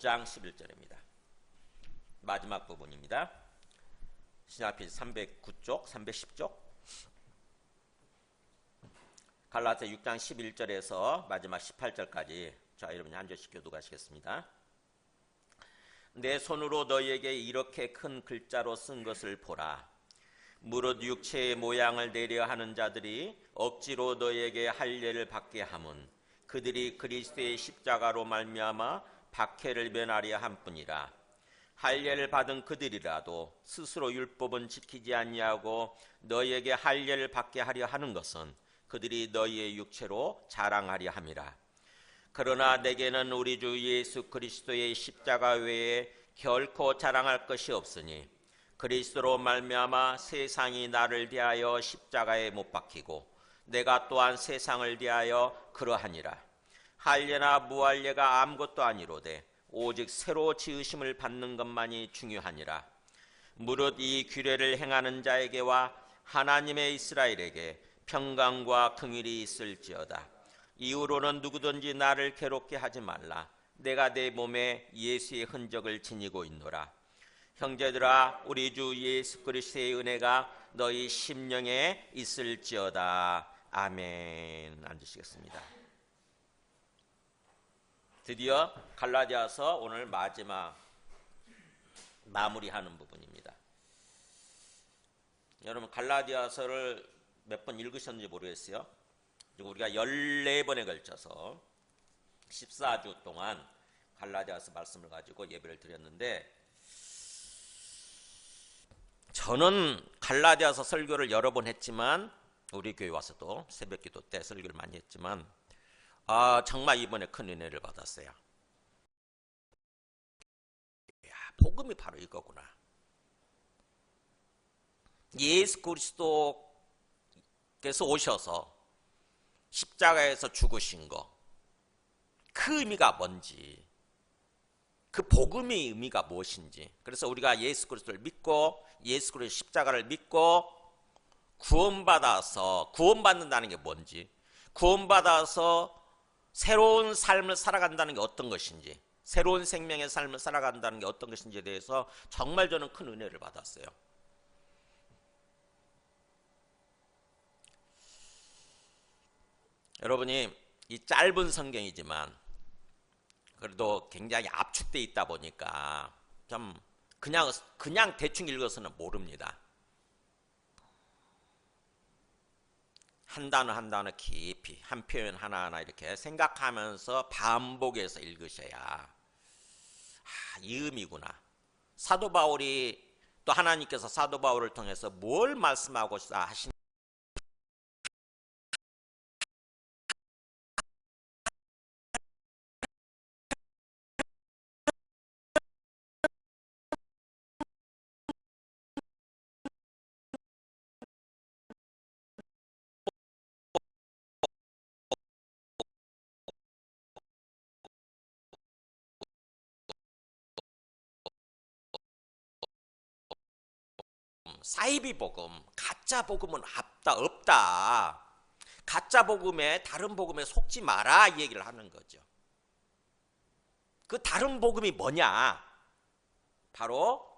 6장 11절입니다. 마지막 부분입니다. 신약필 309쪽, 310쪽. 갈라디아 6장 11절에서 마지막 18절까지 자, 여러분이 한 절씩 교독하시겠습니다. 내 손으로 너희에게 이렇게 큰 글자로 쓴 것을 보라. 무릇 육체의 모양을 내려 하는 자들이 억지로 너희에게 할례를 받게 함은 그들이 그리스도의 십자가로 말미암아 박해를 면하려 함뿐이라. 할례를 받은 그들이라도 스스로 율법은 지키지 아니하고 너희에게 할례를 받게 하려 하는 것은 그들이 너희의 육체로 자랑하려 함이라. 그러나 내게는 우리 주 예수 그리스도의 십자가 외에 결코 자랑할 것이 없으니 그리스도로 말미암아 세상이 나를 대하여 십자가에 못 박히고 내가 또한 세상을 대하여 그러하니라. 할례나 무할례가 아무것도 아니로되 오직 새로 지으심을 받는 것만이 중요하니라. 무릇 이 규례를 행하는 자에게와 하나님의 이스라엘에게 평강과 긍휼이 있을지어다. 이후로는 누구든지 나를 괴롭게 하지 말라. 내가 내 몸에 예수의 흔적을 지니고 있노라. 형제들아, 우리 주 예수 그리스도의 은혜가 너희 심령에 있을지어다. 아멘. 앉으시겠습니다. 드디어 갈라디아서 오늘 마지막 마무리하는 부분입니다. 여러분 갈라디아서를 몇 번 읽으셨는지 모르겠어요. 우리가 14번에 걸쳐서 14주 동안 갈라디아서 말씀을 가지고 예배를 드렸는데, 저는 갈라디아서 설교를 여러 번 했지만, 우리 교회 와서도 새벽기도 때 설교를 많이 했지만 정말 이번에 큰 은혜를 받았어요. 복음이 바로 이거구나. 예수 그리스도께서 오셔서 십자가에서 죽으신 거, 그 의미가 뭔지, 그 복음의 의미가 무엇인지, 그래서 우리가 예수 그리스도를 믿고 예수 그리스도의 십자가를 믿고 구원받는다는 게 뭔지, 구원받아서 새로운 삶을 살아간다는 게 어떤 것인지, 새로운 생명의 삶을 살아간다는 게 어떤 것인지에 대해서 정말 저는 큰 은혜를 받았어요. 여러분이 이 짧은 성경이지만 그래도 굉장히 압축되어 있다 보니까 좀 그냥 대충 읽어서는 모릅니다. 한 단어 한 단어 깊이, 한 표현 하나하나 이렇게 생각하면서 반복해서 읽으셔야 이 의미구나. 사도 바울이, 또 하나님께서 사도 바울을 통해서 뭘 말씀하고 하신 사이비 복음, 가짜 복음은 없다. 가짜 복음에, 다른 복음에 속지 마라, 이 얘기를 하는 거죠. 그 다른 복음이 뭐냐? 바로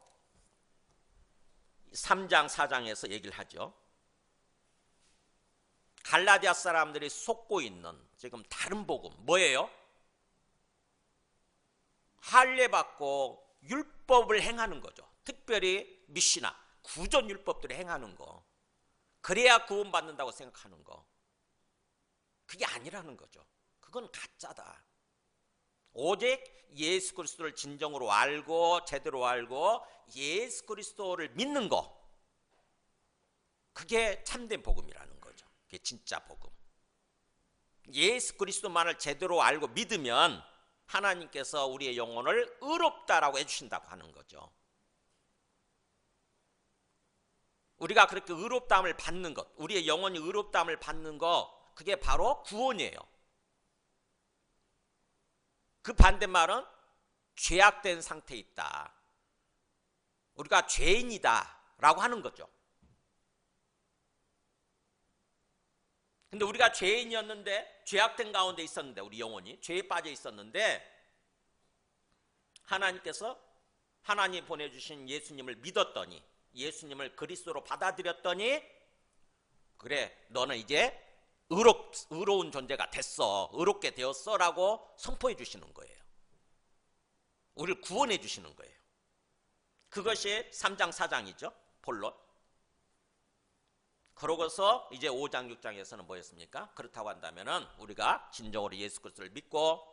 3장 4장에서 얘기를 하죠. 갈라디아 사람들이 속고 있는 지금 다른 복음 뭐예요? 할례 받고 율법을 행하는 거죠. 특별히 미시나 구전 율법들을 행하는 거, 그래야 구원받는다고 생각하는 거, 그게 아니라는 거죠. 그건 가짜다. 오직 예수 그리스도를 진정으로 알고 제대로 알고 예수 그리스도를 믿는 거, 그게 참된 복음이라는 거죠. 그게 진짜 복음. 예수 그리스도만을 제대로 알고 믿으면 하나님께서 우리의 영혼을 의롭다라고 해주신다고 하는 거죠. 우리가 그렇게 의롭다함을 받는 것, 우리의 영혼이 의롭다함을 받는 것, 그게 바로 구원이에요. 그 반대말은 죄악된 상태에 있다, 우리가 죄인이다 라고 하는 거죠. 근데 우리가 죄인이었는데, 죄악된 가운데 있었는데, 우리 영혼이 죄에 빠져 있었는데 하나님께서 하나님 보내주신 예수님을 믿었더니, 예수님을 그리스도로 받아들였더니, 그래 너는 이제 의로운 존재가 됐어, 의롭게 되었어 라고 선포해 주시는 거예요. 우리를 구원해 주시는 거예요. 그것이 3장 4장이죠. 본론. 그러고서 이제 5장 6장에서는 뭐였습니까? 그렇다고 한다면 우리가 진정으로 예수 그리스도를 믿고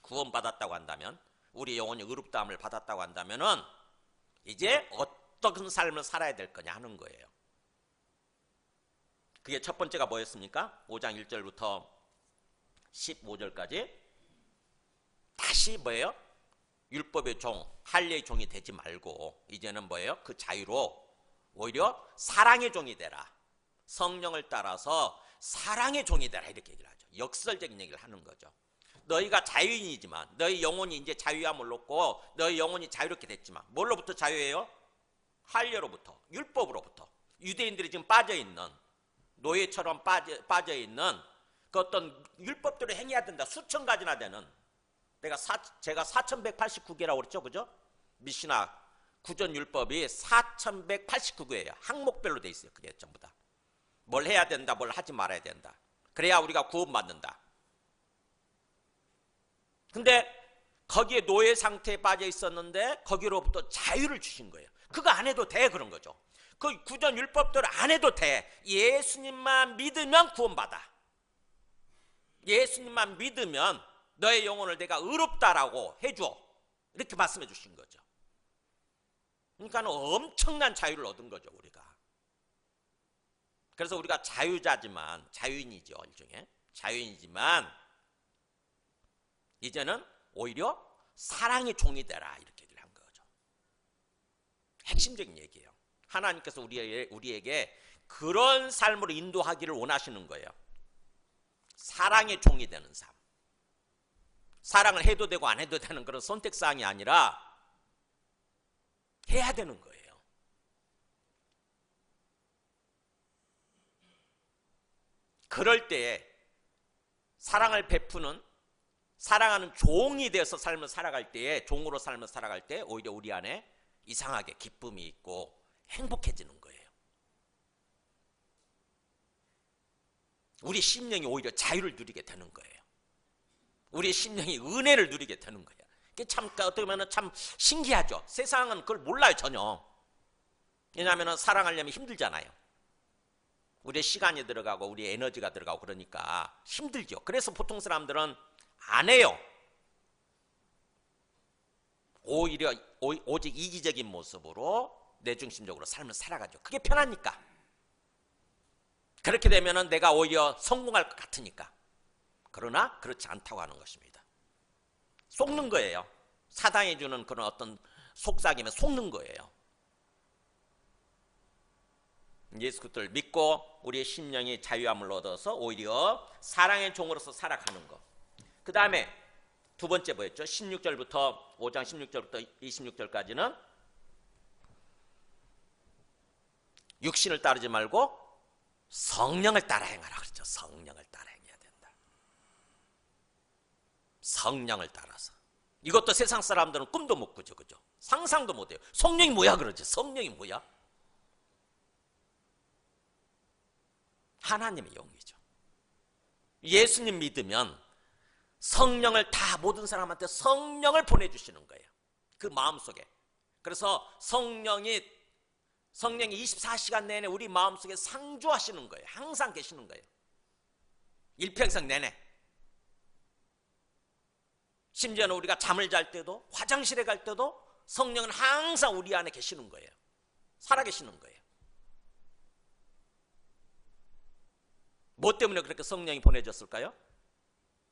구원받았다고 한다면, 우리 영혼이 의롭다함을 받았다고 한다면 이제 어떤 삶을 살아야 될 거냐 하는 거예요. 그게 첫 번째가 뭐였습니까? 5장 1절부터 15절까지 다시 뭐예요? 율법의 종, 할례의 종이 되지 말고 이제는 뭐예요? 그 자유로 오히려 사랑의 종이 되라. 성령을 따라서 사랑의 종이 되라, 이렇게 얘기를 하죠. 역설적인 얘기를 하는 거죠. 너희가 자유인이지만, 너희 영혼이 이제 자유함을 얻고 너희 영혼이 자유롭게 됐지만, 뭘로부터 자유예요? 할례로부터, 율법으로부터. 유대인들이 지금 빠져있는, 노예처럼 빠져있는 그 어떤 율법대로 행해야 된다. 수천 가지나 되는, 제가 4189개라고 그랬죠, 그죠? 미시나 구전율법이 4189개예요. 항목별로 돼 있어요. 그게 전부 다. 뭘 해야 된다, 뭘 하지 말아야 된다. 그래야 우리가 구원받는다. 근데 거기에 노예 상태에 빠져 있었는데 거기로부터 자유를 주신 거예요. 그거 안 해도 돼, 그런 거죠. 그 구전 율법대로 안 해도 돼. 예수님만 믿으면 구원받아. 예수님만 믿으면 너의 영혼을 내가 의롭다라고 해줘, 이렇게 말씀해 주신 거죠. 그러니까 엄청난 자유를 얻은 거죠, 우리가. 그래서 우리가 자유자지만, 자유인이죠, 일종의 자유인이지만 이제는 오히려 사랑의 종이 되라, 이렇게 얘기를 한 거죠. 핵심적인 얘기예요. 하나님께서 우리에게 그런 삶으로 인도하기를 원하시는 거예요. 사랑의 종이 되는 삶. 사랑을 해도 되고 안 해도 되는 그런 선택사항이 아니라 해야 되는 거예요. 그럴 때에 사랑을 베푸는, 사랑하는 종이 되어서 삶을 살아갈 때에, 종으로 삶을 살아갈 때 오히려 우리 안에 이상하게 기쁨이 있고 행복해지는 거예요. 우리 심령이 오히려 자유를 누리게 되는 거예요. 우리 심령이 은혜를 누리게 되는 거예요. 그게 참, 어떻게 보면 참 신기하죠. 세상은 그걸 몰라요, 전혀. 왜냐하면 사랑하려면 힘들잖아요. 우리의 시간이 들어가고 우리의 에너지가 들어가고 그러니까 힘들죠. 그래서 보통 사람들은 안 해요. 오히려 오직 이기적인 모습으로 내중심적으로 삶을 살아가죠. 그게 편하니까. 그렇게 되면 내가 오히려 성공할 것 같으니까. 그러나 그렇지 않다고 하는 것입니다. 속는 거예요. 사단이 주는 그런 어떤 속삭임에 속는 거예요. 예수 그리스도를 믿고 우리의 심령이 자유함을 얻어서 오히려 사랑의 종으로서 살아가는 것. 그 다음에 두 번째 뭐였죠? 16절부터 5장 16절부터 26절까지는 육신을 따르지 말고 성령을 따라 행하라 그랬죠. 성령을 따라 행해야 된다. 성령을 따라서. 이것도 세상 사람들은 꿈도 못 꾸죠, 그죠? 상상도 못 해요. 성령이 뭐야 그러지? 성령이 뭐야? 하나님의 영이죠. 예수님 믿으면 성령을 다 모든 사람한테 성령을 보내주시는 거예요. 그 마음속에. 그래서 성령이 24시간 내내 우리 마음속에 상주하시는 거예요. 항상 계시는 거예요. 일평생 내내. 심지어는 우리가 잠을 잘 때도, 화장실에 갈 때도 성령은 항상 우리 안에 계시는 거예요. 살아계시는 거예요. 뭐 때문에 그렇게 성령이 보내졌을까요?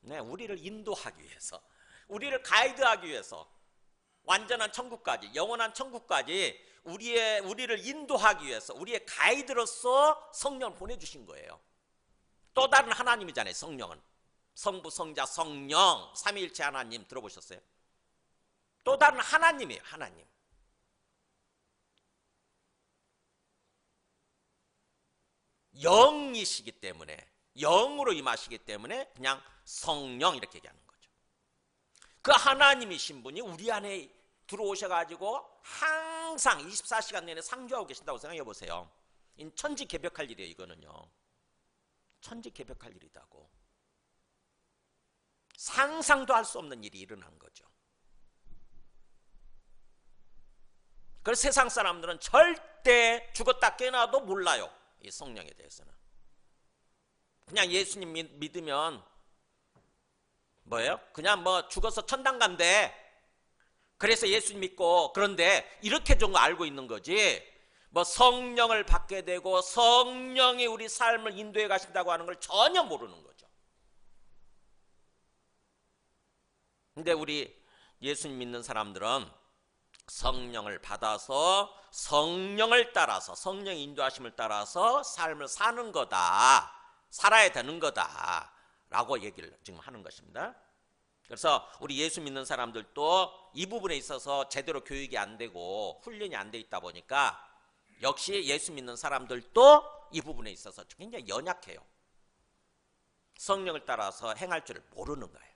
네, 우리를 인도하기 위해서, 우리를 가이드하기 위해서, 완전한 천국까지, 영원한 천국까지 우리를 인도하기 위해서, 우리의 가이드로서 성령을 보내주신 거예요. 또 다른 하나님이잖아요, 성령은. 성부, 성자, 성령, 삼위일체 하나님 들어보셨어요? 또 다른 하나님이에요, 하나님. 영이시기 때문에, 영으로 임하시기 때문에 그냥 성령 이렇게 얘기하는 거죠. 그 하나님이신 분이 우리 안에 들어오셔가지고 항상 24시간 내내 상주하고 계신다고 생각해 보세요. 천지개벽할 일이에요. 이거는요. 천지개벽할 일이다고. 상상도 할 수 없는 일이 일어난 거죠. 그래서 세상 사람들은 절대 죽었다 깨어나도 몰라요. 이 성령에 대해서는. 그냥 예수님 믿으면 뭐예요? 그냥 뭐 죽어서 천당 간대. 그래서 예수님 믿고 그런데 이렇게 좀 알고 있는 거지. 뭐 성령을 받게 되고 성령이 우리 삶을 인도해 가신다고 하는 걸 전혀 모르는 거죠. 근데 우리 예수님 믿는 사람들은 성령을 받아서 성령을 따라서 성령의 인도하심을 따라서 삶을 사는 거다. 살아야 되는 거다. 라고 얘기를 지금 하는 것입니다. 그래서 우리 예수 믿는 사람들도 이 부분에 있어서 제대로 교육이 안 되고 훈련이 안 돼 있다 보니까 역시 예수 믿는 사람들도 이 부분에 있어서 굉장히 연약해요. 성령을 따라서 행할 줄을 모르는 거예요.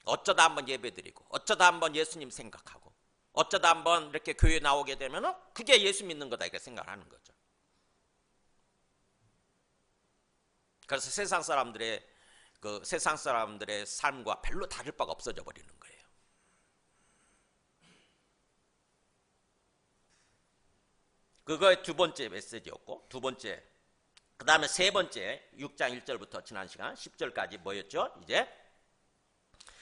어쩌다 한번 예배드리고 어쩌다 한번 예수님 생각하고 어쩌다 한번 이렇게 교회 나오게 되면 그게 예수 믿는 거다 이렇게 생각을 하는 거죠. 그래서 세상 사람들의 삶과 별로 다를 바가 없어져 버리는 거예요. 그거의 두 번째 메시지였고, 두 번째, 그 다음에 세 번째 6장 1절부터 지난 시간 10절까지 뭐였죠? 이제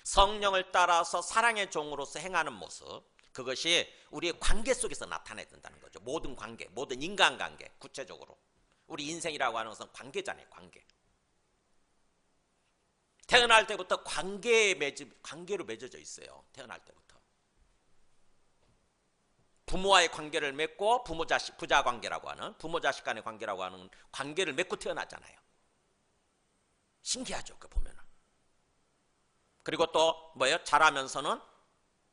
성령을 따라서 사랑의 종으로서 행하는 모습, 그것이 우리의 관계 속에서 나타나야 된다는 거죠. 모든 관계, 모든 인간관계, 구체적으로 우리 인생이라고 하는 것은 관계잖아요. 관계. 태어날 때부터 관계로 맺어져 있어요. 태어날 때부터 부모와의 관계를 맺고 부모 자식 부자 관계라고 하는 부모 자식 간의 관계라고 하는 관계를 맺고 태어나잖아요. 신기하죠. 그 보면은. 그리고 또 뭐예요? 자라면서는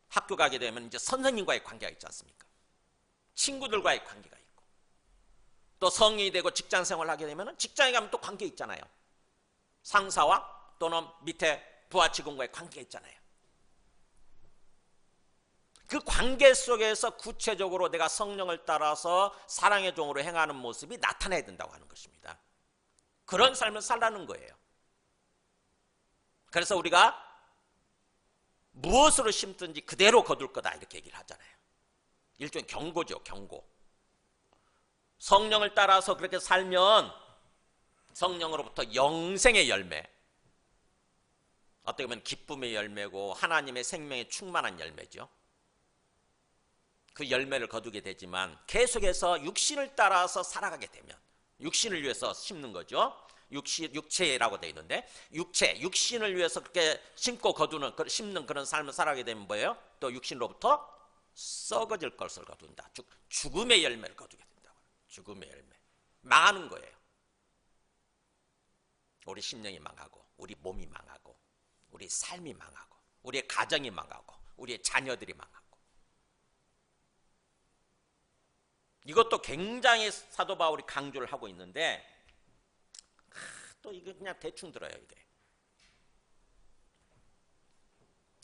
학교 가게 되면 이제 선생님과의 관계가 있지 않습니까? 친구들과의 관계가 있고, 또 성인이 되고 직장 생활을 하게 되면 직장에 가면 또 관계 있잖아요. 상사와 또는 밑에 부하 직원과의 관계가 있잖아요. 그 관계 속에서 구체적으로 내가 성령을 따라서 사랑의 종으로 행하는 모습이 나타나야 된다고 하는 것입니다. 그런 삶을 살라는 거예요. 그래서 우리가 무엇으로 심든지 그대로 거둘 거다 이렇게 얘기를 하잖아요. 일종의 경고죠. 경고. 성령을 따라서 그렇게 살면 성령으로부터 영생의 열매, 어떻게 보면 기쁨의 열매고 하나님의 생명에 충만한 열매죠. 그 열매를 거두게 되지만 계속해서 육신을 따라서 살아가게 되면, 육신을 위해서 심는 거죠. 육체라고 되어 있는데 육신을 위해서 그렇게 심고 거두는, 심는 그런 삶을 살아가게 되면 뭐예요? 또 육신으로부터 썩어질 것을 거둔다. 죽음의 열매를 거두게 된다고. 죽음의 열매. 망하는 거예요. 우리 심령이 망하고 우리 몸이 망하고 우리 삶이 망하고 우리의 가정이 망하고 우리의 자녀들이 망하고. 이것도 굉장히 사도 바울이 강조를 하고 있는데 또 이거 그냥 대충 들어요. 이게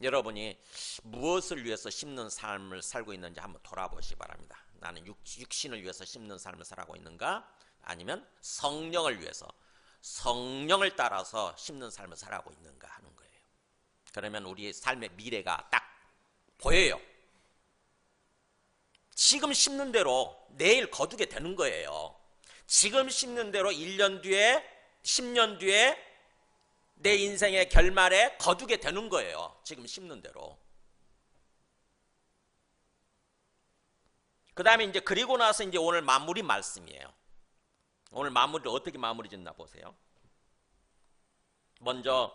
여러분이 무엇을 위해서 심는 삶을 살고 있는지 한번 돌아보시기 바랍니다. 나는 육신을 위해서 심는 삶을 살아가고 있는가, 아니면 성령을 위해서 성령을 따라서 심는 삶을 살아가고 있는가 하는 거예요. 그러면 우리의 삶의 미래가 딱 보여요. 지금 심는 대로 내일 거두게 되는 거예요. 지금 심는 대로 1년 뒤에 10년 뒤에 내 인생의 결말에 거두게 되는 거예요. 지금 심는 대로. 그 다음에 이제 그리고 나서 이제 오늘 마무리 말씀이에요. 오늘 마무리를 어떻게 마무리 짓나 보세요. 먼저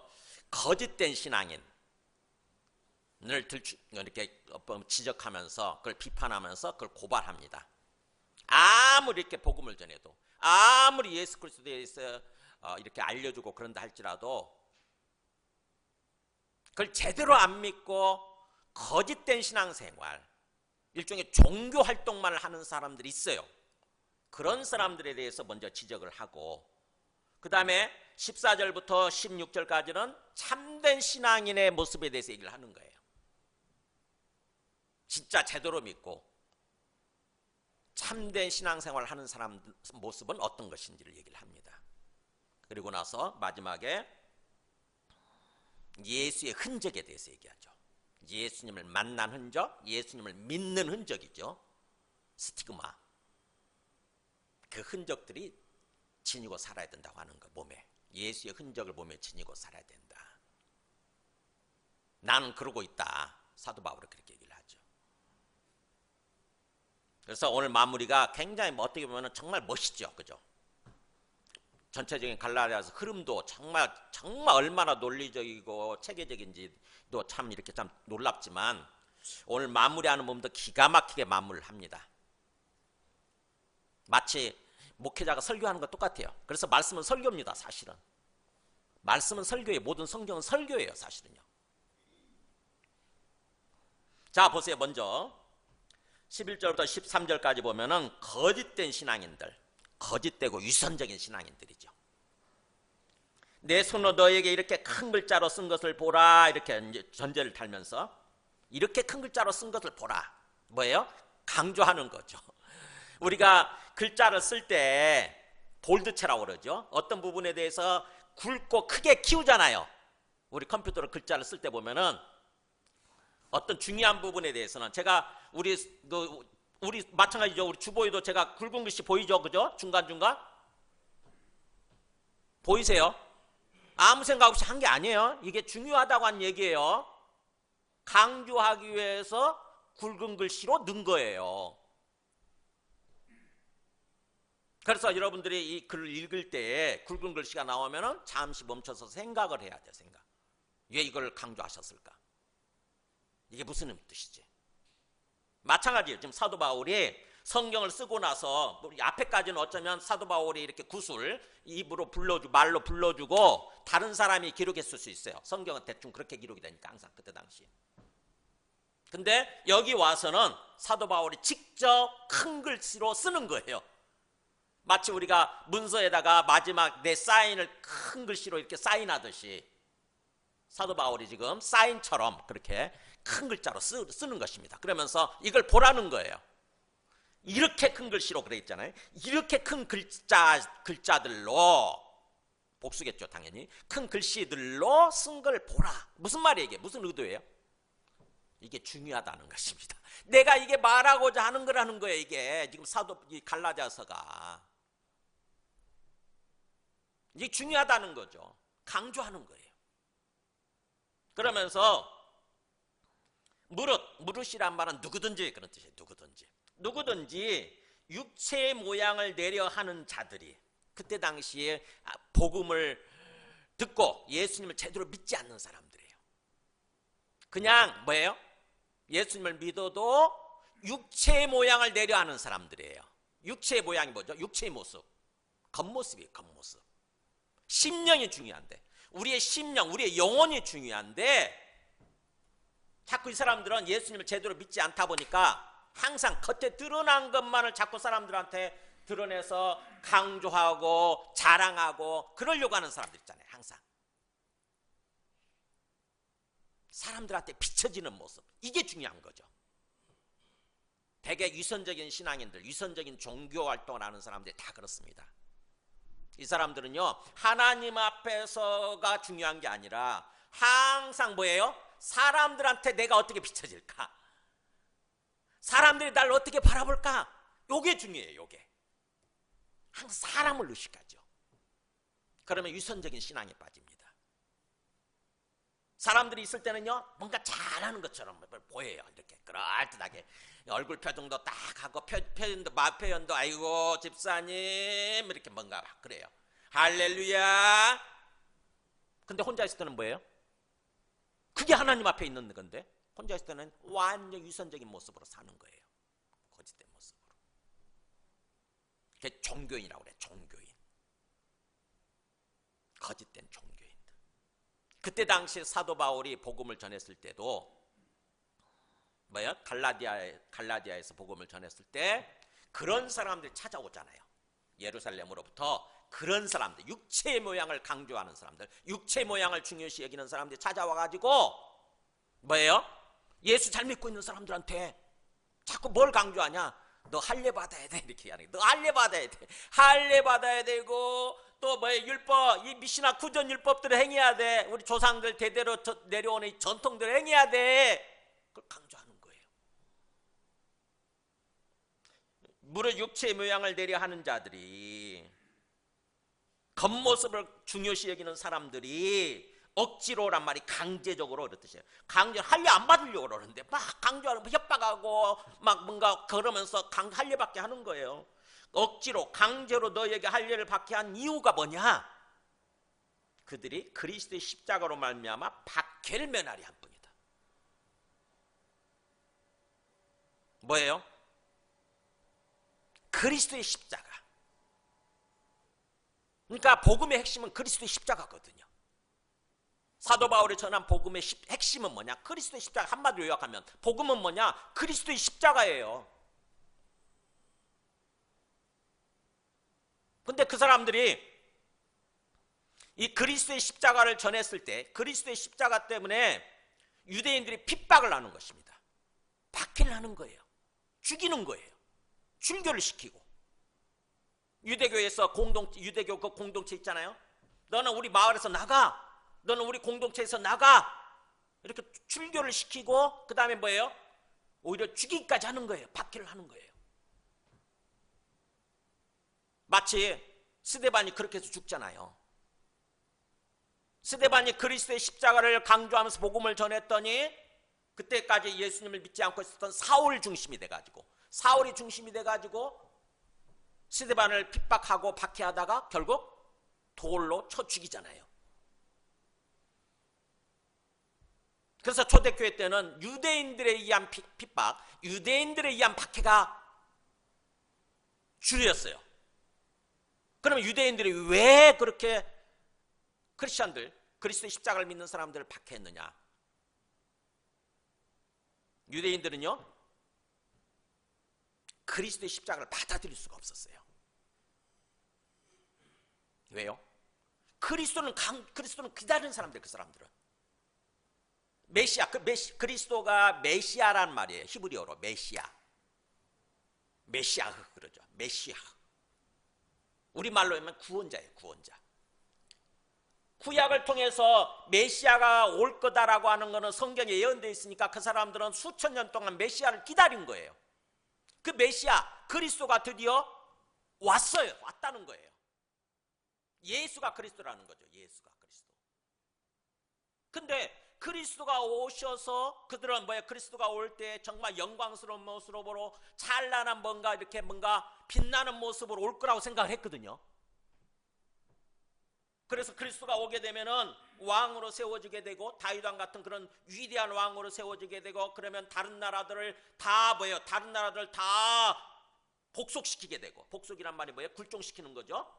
거짓된 신앙인을 이렇게 지적하면서 그걸 비판하면서 그걸 고발합니다. 아무리 이렇게 복음을 전해도, 아무리 예수 그리스도에 대해서 이렇게 알려주고 그런다 할지라도 그걸 제대로 안 믿고 거짓된 신앙생활, 일종의 종교 활동만을 하는 사람들이 있어요. 그런 사람들에 대해서 먼저 지적을 하고, 그 다음에 14절부터 16절까지는 참된 신앙인의 모습에 대해서 얘기를 하는 거예요. 진짜 제대로 믿고 참된 신앙생활을 하는 사람 모습은 어떤 것인지를 얘기를 합니다. 그리고 나서 마지막에 예수의 흔적에 대해서 얘기하죠. 예수님을 만난 흔적, 예수님을 믿는 흔적이죠. 스티그마. 그 흔적들이 지니고 살아야 된다고 하는 거, 몸에. 예수의 흔적을 몸에 지니고 살아야 된다. 나는 그러고 있다. 사도 바울은 그렇게 얘기를 하죠. 그래서 오늘 마무리가 굉장히 어떻게 보면 정말 멋있죠. 그죠? 전체적인 갈라디아서 흐름도 정말 얼마나 논리적이고 체계적인지도 참 이렇게 참 놀랍지만 오늘 마무리하는 부분도 기가 막히게 마무리를 합니다. 마치 목회자가 설교하는 거 똑같아요. 그래서 말씀은 설교입니다. 사실은 말씀은 설교예요. 모든 성경은 설교예요. 사실은요. 자, 보세요. 먼저 11절부터 13절까지 보면은 거짓된 신앙인들, 거짓되고 위선적인 신앙인들이죠. 내 손으로 너에게 이렇게 큰 글자로 쓴 것을 보라. 이렇게 이제 전제를 달면서 이렇게 큰 글자로 쓴 것을 보라. 뭐예요? 강조하는 거죠. 우리가 글자를 쓸 때 볼드체라고 그러죠. 어떤 부분에 대해서 굵고 크게 키우잖아요. 우리 컴퓨터로 글자를 쓸 때 보면은 어떤 중요한 부분에 대해서는 제가 우리 마찬가지죠. 우리 주보에도 제가 굵은 글씨 보이죠, 그죠? 중간중간 보이세요? 아무 생각 없이 한 게 아니에요. 이게 중요하다고 한 얘기예요. 강조하기 위해서 굵은 글씨로 넣은 거예요. 그래서 여러분들이 이 글을 읽을 때 굵은 글씨가 나오면은 잠시 멈춰서 생각을 해야 돼요. 생각. 왜 이걸 강조하셨을까? 이게 무슨 뜻이지? 마찬가지예요. 지금 사도 바울이 성경을 쓰고 나서 우리 앞에까지는 어쩌면 사도 바울이 이렇게 구술 입으로 말로 불러주고 다른 사람이 기록했을 수 있어요. 성경은 대충 그렇게 기록이 되니까 항상 그때 당시에. 근데 여기 와서는 사도 바울이 직접 큰 글씨로 쓰는 거예요. 마치 우리가 문서에다가 마지막 내 사인을 큰 글씨로 이렇게 사인하듯이 사도 바울이 지금 사인처럼 그렇게 큰 글자로 쓰는 것입니다. 그러면서 이걸 보라는 거예요. 이렇게 큰 글씨로 그래 있잖아요. 이렇게 큰 글자들로 복수겠죠, 당연히. 큰 글씨들로 쓴 걸 보라. 무슨 말이에요, 이게? 무슨 의도예요? 이게 중요하다는 것입니다. 내가 이게 말하고자 하는 거라는 거예요, 이게. 지금 이 갈라디아서가. 이게 중요하다는 거죠. 강조하는 거예요. 그러면서 무릇이란 말은 누구든지 그런 뜻이에요. 누구든지 육체의 모양을 내려 하는 자들이 그때 당시에 복음을 듣고 예수님을 제대로 믿지 않는 사람들이에요. 그냥 뭐예요? 예수님을 믿어도 육체의 모양을 내려 하는 사람들이에요. 육체의 모양이 뭐죠? 육체의 모습. 겉모습이에요. 겉모습. 심령이 중요한데 우리의 심령, 우리의 영혼이 중요한데 자꾸 이 사람들은 예수님을 제대로 믿지 않다 보니까 항상 겉에 드러난 것만을 자꾸 사람들한테 드러내서 강조하고 자랑하고 그러려고 하는 사람들 있잖아요. 항상 사람들한테 비춰지는 모습, 이게 중요한 거죠. 대개 위선적인 신앙인들, 위선적인 종교 활동을 하는 사람들이 다 그렇습니다. 이 사람들은요, 하나님 앞에서가 중요한 게 아니라 항상 뭐예요? 사람들한테 내가 어떻게 비춰질까? 사람들이 나를 어떻게 바라볼까? 요게 중요해요. 요게 항상 사람을 의식하죠. 그러면 위선적인 신앙에 빠집니다. 사람들이 있을 때는요, 뭔가 잘하는 것처럼 보여요. 이렇게 그럴듯하게 얼굴 표정도 딱 하고 표현도 아이고 집사님 이렇게 뭔가 막 그래요. 할렐루야. 근데 혼자 있을 때는 뭐예요? 그게 하나님 앞에 있는 건데 혼자 있을 때는 완전 위선적인 모습으로 사는 거예요. 거짓된 모습으로. 그게 종교인이라고 그래. 종교인. 거짓된 종교인들. 그때 당시 사도 바울이 복음을 전했을 때도 뭐예요? 갈라디아에서 복음을 전했을 때 그런 사람들이 찾아오잖아요. 예루살렘으로부터 그런 사람들, 육체의 모양을 강조하는 사람들, 육체 모양을 중요시 여기는 사람들이 찾아와가지고 뭐예요? 예수 잘 믿고 있는 사람들한테 자꾸 뭘 강조하냐? 너 할례 받아야 돼, 이렇게 하는 거야. 너 할례 받아야 돼. 할례 받아야 되고 또 뭐예요? 율법, 이 미시나 구전 율법들을 행해야 돼. 우리 조상들 대대로 내려오는 이 전통들을 행해야 돼. 그걸 강조하는 거예요. 무릇 육체의 모양을 내려 하는 자들이, 겉모습을 중요시 여기는 사람들이 억지로란 말이 강제적으로 그런 뜻이에요. 할례 안 받으려고 그러는데 막 강조하는, 협박하고 막 뭔가 그러면서 할례 받게 하는 거예요. 억지로 강제로 너에게 할례를 받게 한 이유가 뭐냐? 그들이 그리스도의 십자가로 말미암아 박해를 면하리 한 뿐이다. 뭐예요? 그리스도의 십자가. 그러니까 복음의 핵심은 그리스도의 십자가거든요. 사도 바울이 전한 복음의 핵심은 뭐냐? 그리스도의 십자가. 한마디로 요약하면 복음은 뭐냐? 그리스도의 십자가예요. 근데 그 사람들이 이 그리스도의 십자가를 전했을 때 그리스도의 십자가 때문에 유대인들이 핍박을 하는 것입니다. 박해를 하는 거예요. 죽이는 거예요. 출교를 시키고. 유대교에서 유대교 그 공동체 있잖아요. 너는 우리 마을에서 나가. 너는 우리 공동체에서 나가. 이렇게 출교를 시키고 그 다음에 뭐예요? 오히려 죽이기까지 하는 거예요. 박해를 하는 거예요. 마치 스데반이 그렇게 해서 죽잖아요. 스데반이 그리스도의 십자가를 강조하면서 복음을 전했더니 그때까지 예수님을 믿지 않고 있었던 사울이 중심이 돼가지고 스데반을 핍박하고 박해하다가 결국 돌로 쳐 죽이잖아요. 그래서 초대교회 때는 유대인들에 의한 핍박, 유대인들에 의한 박해가 주였어요. 그러면 유대인들이 왜 그렇게 크리스천들, 그리스도의 십자가를 믿는 사람들을 박해했느냐? 유대인들은요, 그리스도의 십자가를 받아들일 수가 없었어요. 왜요? 그리스도는 기다리는 사람들, 그 사람들은. 그리스도가 메시아란 말이에요. 히브리어로 메시아 그러죠. 메시아. 우리말로 하면 구원자예요. 구원자. 구약을 통해서 메시아가 올 거다라고 하는 것은 성경에 예언되어 있으니까 그 사람들은 수천 년 동안 메시아를 기다린 거예요. 그 메시아 그리스도가 드디어 왔어요. 왔다는 거예요. 예수가 그리스도라는 거죠. 예수가 그리스도. 근데 그리스도가 오셔서 그들은 그리스도가 올 때 정말 영광스러운 모습으로 찬란한 뭔가 빛나는 모습으로 올 거라고 생각을 했거든요. 그래서 그리스도가 오게 되면은 왕으로 세워지게 되고 다윗 왕 같은 그런 위대한 왕으로 세워지게 되고 그러면 다른 나라들을 다 복속시키게 되고, 복속이란 말이 뭐예요? 굴종시키는 거죠.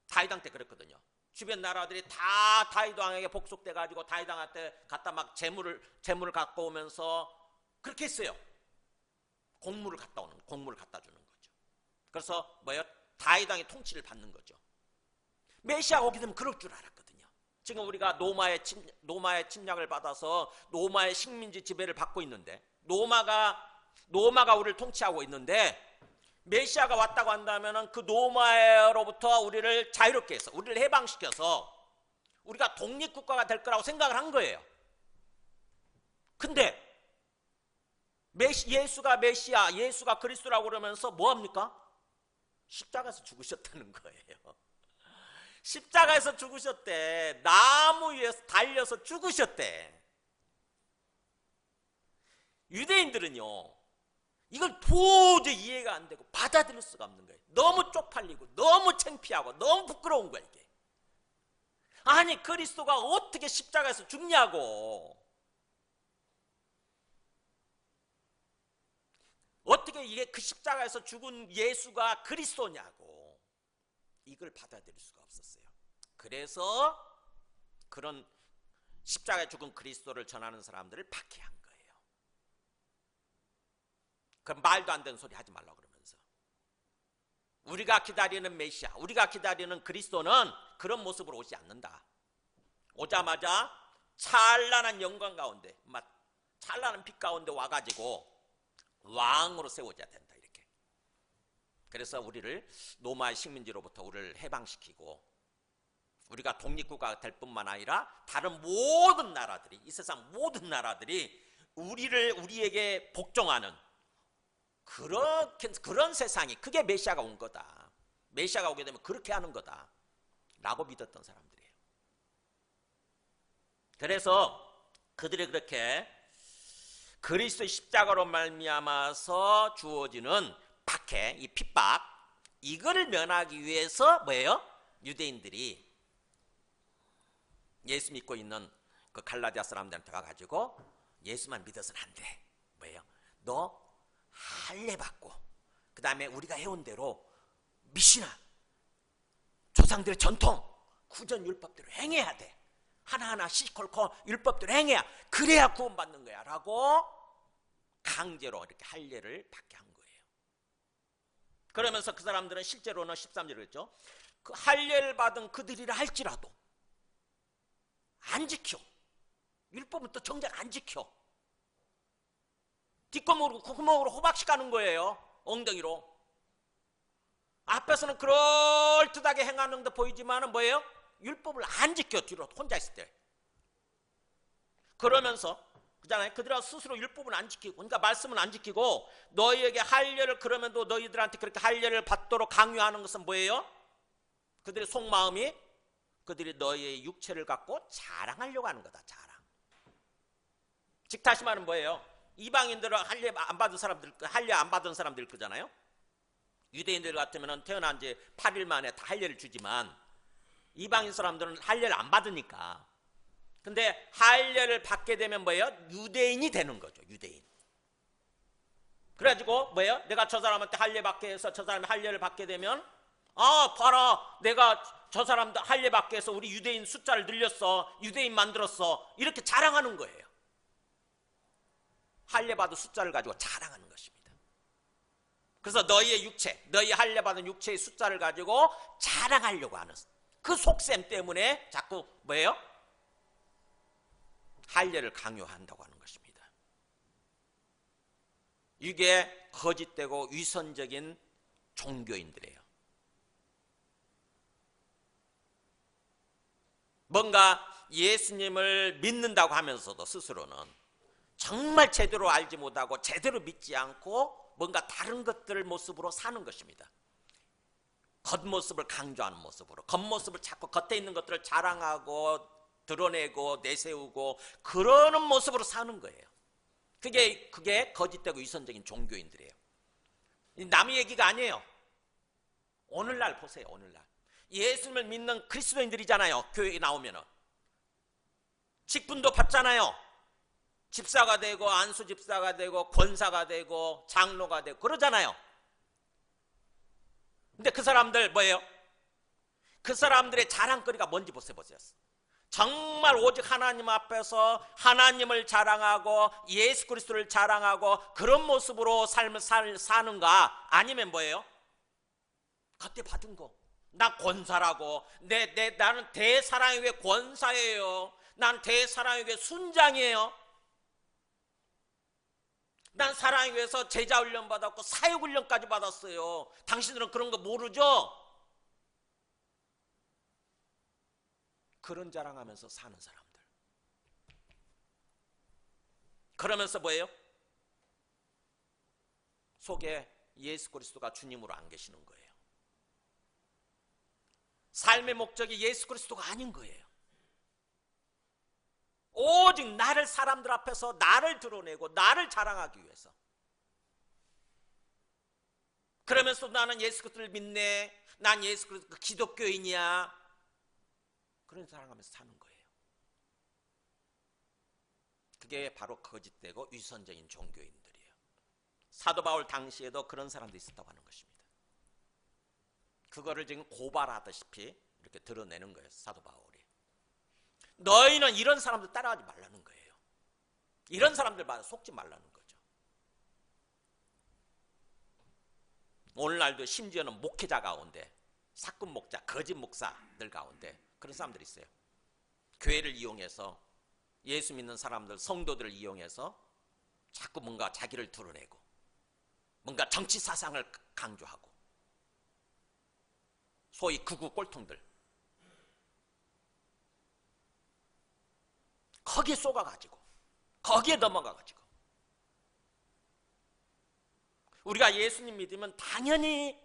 다윗 왕 때 그랬거든요. 주변 나라들이 다 다윗 왕에게 복속돼 가지고 다윗 왕한테 갖다 막 재물을 갖고 오면서 그렇게 했어요. 공물을 갖다 주는 거죠. 그래서 다윗 왕의 통치를 받는 거죠. 메시아가 오게 되면 그럴 줄 알았거든요. 지금 우리가 노마의 침략을 받아서 노마의 식민지 지배를 받고 있는데, 노마가 우리를 통치하고 있는데, 메시아가 왔다고 한다면 그 노마로부터 우리를 자유롭게 해서, 우리를 해방시켜서 우리가 독립국가가 될 거라고 생각을 한 거예요. 근데 예수가 메시아, 예수가 그리스도라고 그러면서 뭐합니까? 십자가에서 죽으셨다는 거예요. 십자가에서 죽으셨대. 나무 위에서 달려서 죽으셨대. 유대인들은요, 이걸 도저히 이해가 안 되고 받아들일 수가 없는 거예요. 너무 쪽팔리고 너무 창피하고 너무 부끄러운 거야, 이게. 아니, 그리스도가 어떻게 십자가에서 죽냐고. 어떻게 이게 그 십자가에서 죽은 예수가 그리스도냐고. 이걸 받아들일 수가 없었어요. 그래서 그런 십자가에 죽은 그리스도를 전하는 사람들을 박해한 거예요. 그럼 말도 안 되는 소리 하지 말라고 그러면서. 우리가 기다리는 메시아, 우리가 기다리는 그리스도는 그런 모습으로 오지 않는다. 오자마자 찬란한 영광 가운데, 찬란한 빛 가운데 와가지고 왕으로 세워져야 된다, 이렇게. 그래서 우리를 로마의 식민지로부터 우리를 해방시키고 우리가 독립국가가 될 뿐만 아니라 다른 모든 나라들이, 이 세상 모든 나라들이 우리에게 복종하는 그런 세상이, 그게 메시아가 온 거다. 메시아가 오게 되면 그렇게 하는 거다 라고 믿었던 사람들이에요. 그래서 그들이 그렇게 그리스도의 십자가로 말미암아서 주어지는 박해, 이 핍박, 이거를 면하기 위해서 뭐예요? 유대인들이 예수 믿고 있는 그 갈라디아 사람들한테 와가지고 예수만 믿어서는 안 돼. 뭐예요? 너 할례 받고 그 다음에 우리가 해온 대로 미시나 조상들의 전통 구전율법대로 행해야 돼. 하나하나 시콜콜 율법대로 행해야, 그래야 구원받는 거야 라고 강제로 이렇게 할례를 받게 한 거예요. 그러면서 그 사람들은 실제로는 13절에 그랬죠. 그 할례를 받은 그들이라 할지라도 안 지켜. 율법은 또 정작 안 지켜. 뒷구멍으로 구멍으로 호박씩 가는 거예요. 엉덩이로. 앞에서는 그럴듯하게 행하는 듯 보이지만 뭐예요? 율법을 안 지켜. 뒤로 혼자 있을 때. 그러면서 그잖아요. 그들은 스스로 율법은 안 지키고, 그러니까 말씀은 안 지키고 너희에게 할례를, 그러면도 너희들한테 그렇게 할례를 받도록 강요하는 것은 뭐예요? 그들의 속마음이 그들이 너희의 육체를 갖고 자랑하려고 하는 거다. 자랑. 즉 다시 말하면 뭐예요? 이방인들은 할례 안 받은 사람들, 할례 안 받은 사람들 거잖아요. 유대인들 같으면 태어난 지 8일 만에 다 할례를 주지만 이방인 사람들은 할례를 안 받으니까. 근데 할례를 받게 되면 뭐예요? 유대인이 되는 거죠. 유대인. 그래가지고 뭐예요? 내가 저 사람한테 할례 받게 해서 저 사람이 할례를 받게 되면, 아 봐라, 내가 저 사람들 할례 받게 해서 우리 유대인 숫자를 늘렸어, 유대인 만들었어, 이렇게 자랑하는 거예요. 할례 받은 숫자를 가지고 자랑하는 것입니다. 그래서 너희의 육체, 너희 할례 받은 육체의 숫자를 가지고 자랑하려고 하는 그 속셈 때문에 자꾸 뭐예요? 할례를 강요한다고 하는 것입니다. 이게 거짓되고 위선적인 종교인들이에요. 뭔가 예수님을 믿는다고 하면서도 스스로는 정말 제대로 알지 못하고 제대로 믿지 않고 뭔가 다른 것들을 모습으로 사는 것입니다. 겉모습을 강조하는 모습으로, 겉모습을 자꾸 겉에 있는 것들을 자랑하고 드러내고 내세우고 그러는 모습으로 사는 거예요. 그게 거짓되고 위선적인 종교인들이에요. 남의 얘기가 아니에요. 오늘날 보세요. 오늘날 예수님을 믿는 그리스도인들이잖아요. 교회에 나오면은 직분도 받잖아요. 집사가 되고 안수 집사가 되고 권사가 되고 장로가 되고 그러잖아요. 근데 그 사람들 뭐예요? 그 사람들의 자랑거리가 뭔지 보세요. 정말 오직 하나님 앞에서 하나님을 자랑하고 예수 그리스도를 자랑하고 그런 모습으로 삶을 사는가, 아니면 뭐예요? 겉에 받은 거, 나 권사라고, 나는 대사랑의 교회 권사예요, 난 대사랑의 교회 순장이에요, 난 사랑의 교회에서 제자훈련 받았고 사역훈련까지 받았어요. 당신들은 그런 거 모르죠? 그런 자랑하면서 사는 사람들. 그러면서 뭐예요? 속에 예수 그리스도가 주님으로 안 계시는 거예요. 삶의 목적이 예수 그리스도가 아닌 거예요. 오직 나를 사람들 앞에서 나를 드러내고 나를 자랑하기 위해서. 그러면서 나는 예수 그리스도를 믿네, 난 예수 그리스도 기독교인이야, 그런 자랑하면서 사는 거예요. 그게 바로 거짓되고 위선적인 종교인들이에요. 사도 바울 당시에도 그런 사람들이 있었다고 하는 것입니다. 그거를 지금 고발하다시피 이렇게 드러내는 거예요. 사도 바울이. 너희는 이런 사람들 따라하지 말라는 거예요. 이런 사람들 속지 말라는 거죠. 오늘날도 심지어는 목회자 가운데, 사건 목자, 거짓 목사들 가운데 그런 사람들이 있어요. 교회를 이용해서, 예수 믿는 사람들, 성도들을 이용해서 자꾸 뭔가 자기를 드러내고 뭔가 정치 사상을 강조하고, 소위 극우 꼴통들, 거기에 쏘가가지고, 거기에 넘어가가지고, 우리가 예수님 믿으면 당연히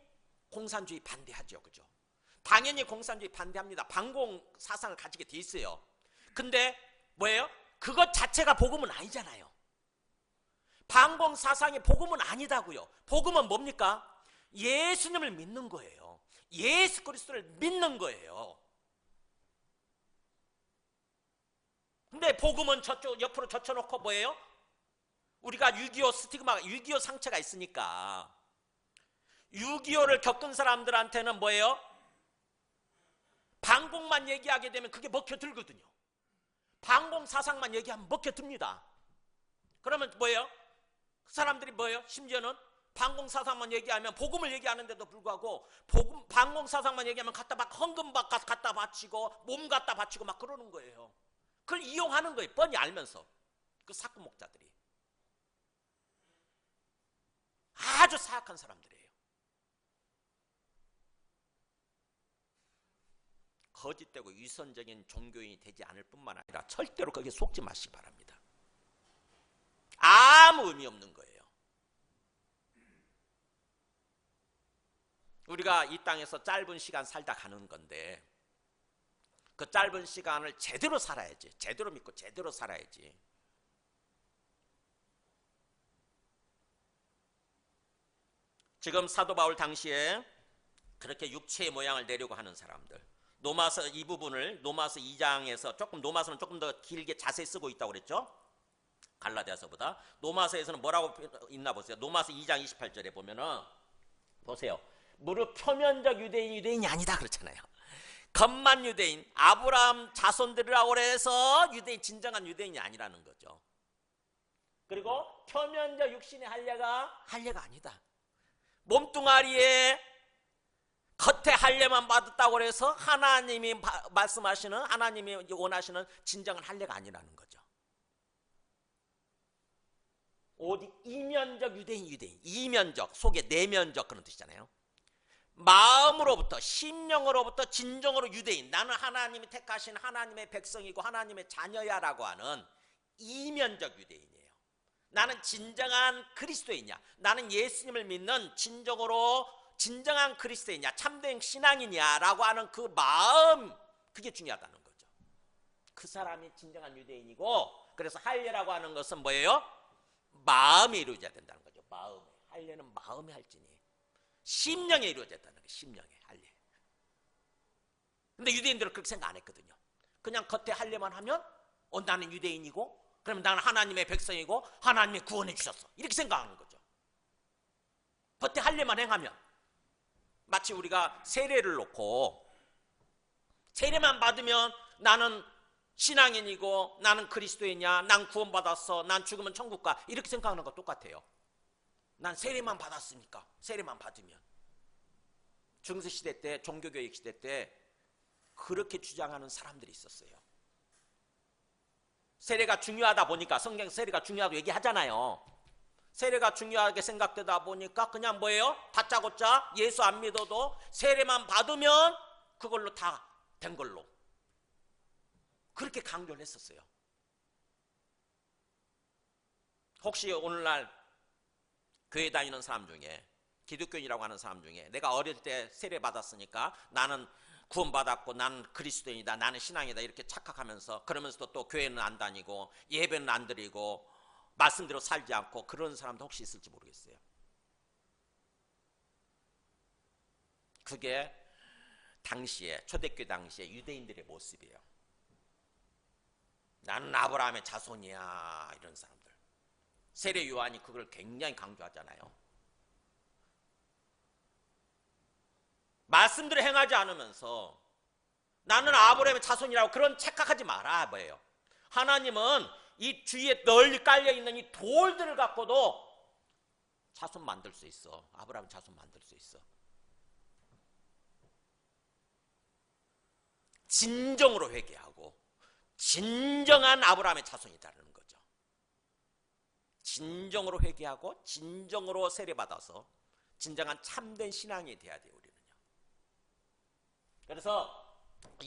공산주의 반대하죠. 그죠? 당연히 공산주의 반대합니다. 반공 사상을 가지게 돼 있어요. 근데 뭐예요? 그것 자체가 복음은 아니잖아요. 반공 사상이 복음은 아니다고요. 복음은 뭡니까? 예수님을 믿는 거예요. 예수 그리스도를 믿는 거예요. 근데 복음은 저쪽 옆으로 젖혀놓고 뭐예요? 우리가 6.25 스티그마가, 6.25 상처가 있으니까 6.25를 겪은 사람들한테는 뭐예요? 반공만 얘기하게 되면 그게 먹혀들거든요. 반공 사상만 얘기하면 먹혀듭니다. 그러면 뭐예요? 그 사람들이 뭐예요? 심지어는 반공 사상만 얘기하면, 복음을 얘기하는데도 불구하고 반공 사상만 얘기하면 갖다 막 헌금 갖다 바치고 몸 갖다 바치고 막 그러는 거예요. 그걸 이용하는 거예요. 뻔히 알면서. 그 사건 목자들이 아주 사악한 사람들이에요. 거짓되고 위선적인 종교인이 되지 않을 뿐만 아니라 절대로 거기에 속지 마시기 바랍니다. 아무 의미 없는 거예요. 우리가 이 땅에서 짧은 시간 살다 가는 건데, 그 짧은 시간을 제대로 살아야지. 제대로 믿고 제대로 살아야지. 지금 사도 바울 당시에 그렇게 육체의 모양을 내려고 하는 사람들, 로마서 이 부분을 로마서 2장에서 로마서는 조금 더 길게 자세히 쓰고 있다고 그랬죠? 갈라디아서보다. 로마서에서는 뭐라고 있나 보세요. 로마서 2장 28절에 보면은 보세요. 무릇 표면적 유대인이 아니다 그렇잖아요. 겉만 유대인, 아브라함 자손들이라고 해서 유대인, 진정한 유대인이 아니라는 거죠. 그리고 표면적 육신의 할례가 아니다. 몸뚱아리에 겉에 할례만 받았다고 해서 하나님이 말씀하시는, 하나님이 원하시는 진정한 할례가 아니라는 거죠. 어디 이면적 유대인, 이면적, 속에 내면적 그런 뜻이잖아요. 마음으로부터, 심령으로부터 진정으로 유대인, 나는 하나님이 택하신 하나님의 백성이고 하나님의 자녀야라고 하는 이면적 유대인이에요. 나는 진정한 그리스도이냐, 나는 예수님을 믿는 진정한 그리스도이냐, 참된 신앙이냐라고 하는 그 마음, 그게 중요하다는 거죠. 그 사람이 진정한 유대인이고, 그래서 할례라고 하는 것은 뭐예요? 마음에 이루어져야 된다는 거죠. 마음에. 할례는 마음에 할지니 심령에 이루어졌다는 거예요. 심령에 할례. 근데 유대인들은 그렇게 생각 안 했거든요. 그냥 겉에 할례만 하면 나는 유대인이고, 그러면 나는 하나님의 백성이고 하나님이 구원해 주셨어, 이렇게 생각하는 거죠. 겉에 할례만 행하면, 마치 우리가 세례를 놓고 세례만 받으면 나는 신앙인이고 나는 그리스도이냐, 난 구원받았어, 난 죽으면 천국 가, 이렇게 생각하는 거 똑같아요. 난 세례만 받았으니까, 세례만 받으면. 중세시대 때, 종교교육 시대 때 그렇게 주장하는 사람들이 있었어요. 세례가 중요하다 보니까, 성경 세례가 중요하다고 얘기하잖아요. 세례가 중요하게 생각되다 보니까 그냥 뭐예요? 다짜고짜 예수 안 믿어도 세례만 받으면 그걸로 다 된 걸로 그렇게 강조를 했었어요. 혹시 오늘날 교회 다니는 사람 중에, 기독교인이라고 하는 사람 중에 내가 어릴 때 세례 받았으니까 나는 구원받았고 나는 그리스도인이다, 나는 신앙이다, 이렇게 착각하면서, 그러면서도 또 교회는 안 다니고 예배는 안 드리고 말씀대로 살지 않고 그런 사람도 혹시 있을지 모르겠어요. 그게 당시에, 초대교회 당시에 유대인들의 모습이에요. 나는 아브라함의 자손이야, 이런 사람들. 세례 요한이 그걸 굉장히 강조하잖아요. 말씀대로 행하지 않으면서 나는 아브라함의 자손이라고 그런 착각하지 마라, 뭐예요? 하나님은 이 주위에 널리 깔려있는 이 돌들을 갖고도 자손 만들 수 있어. 아브라함 자손 만들 수 있어. 진정으로 회개하고 진정한 아브라함의 자손이다라는 거죠. 진정으로 회개하고 진정으로 세례받아서 진정한 참된 신앙이 돼야 돼요. 우리는요. 그래서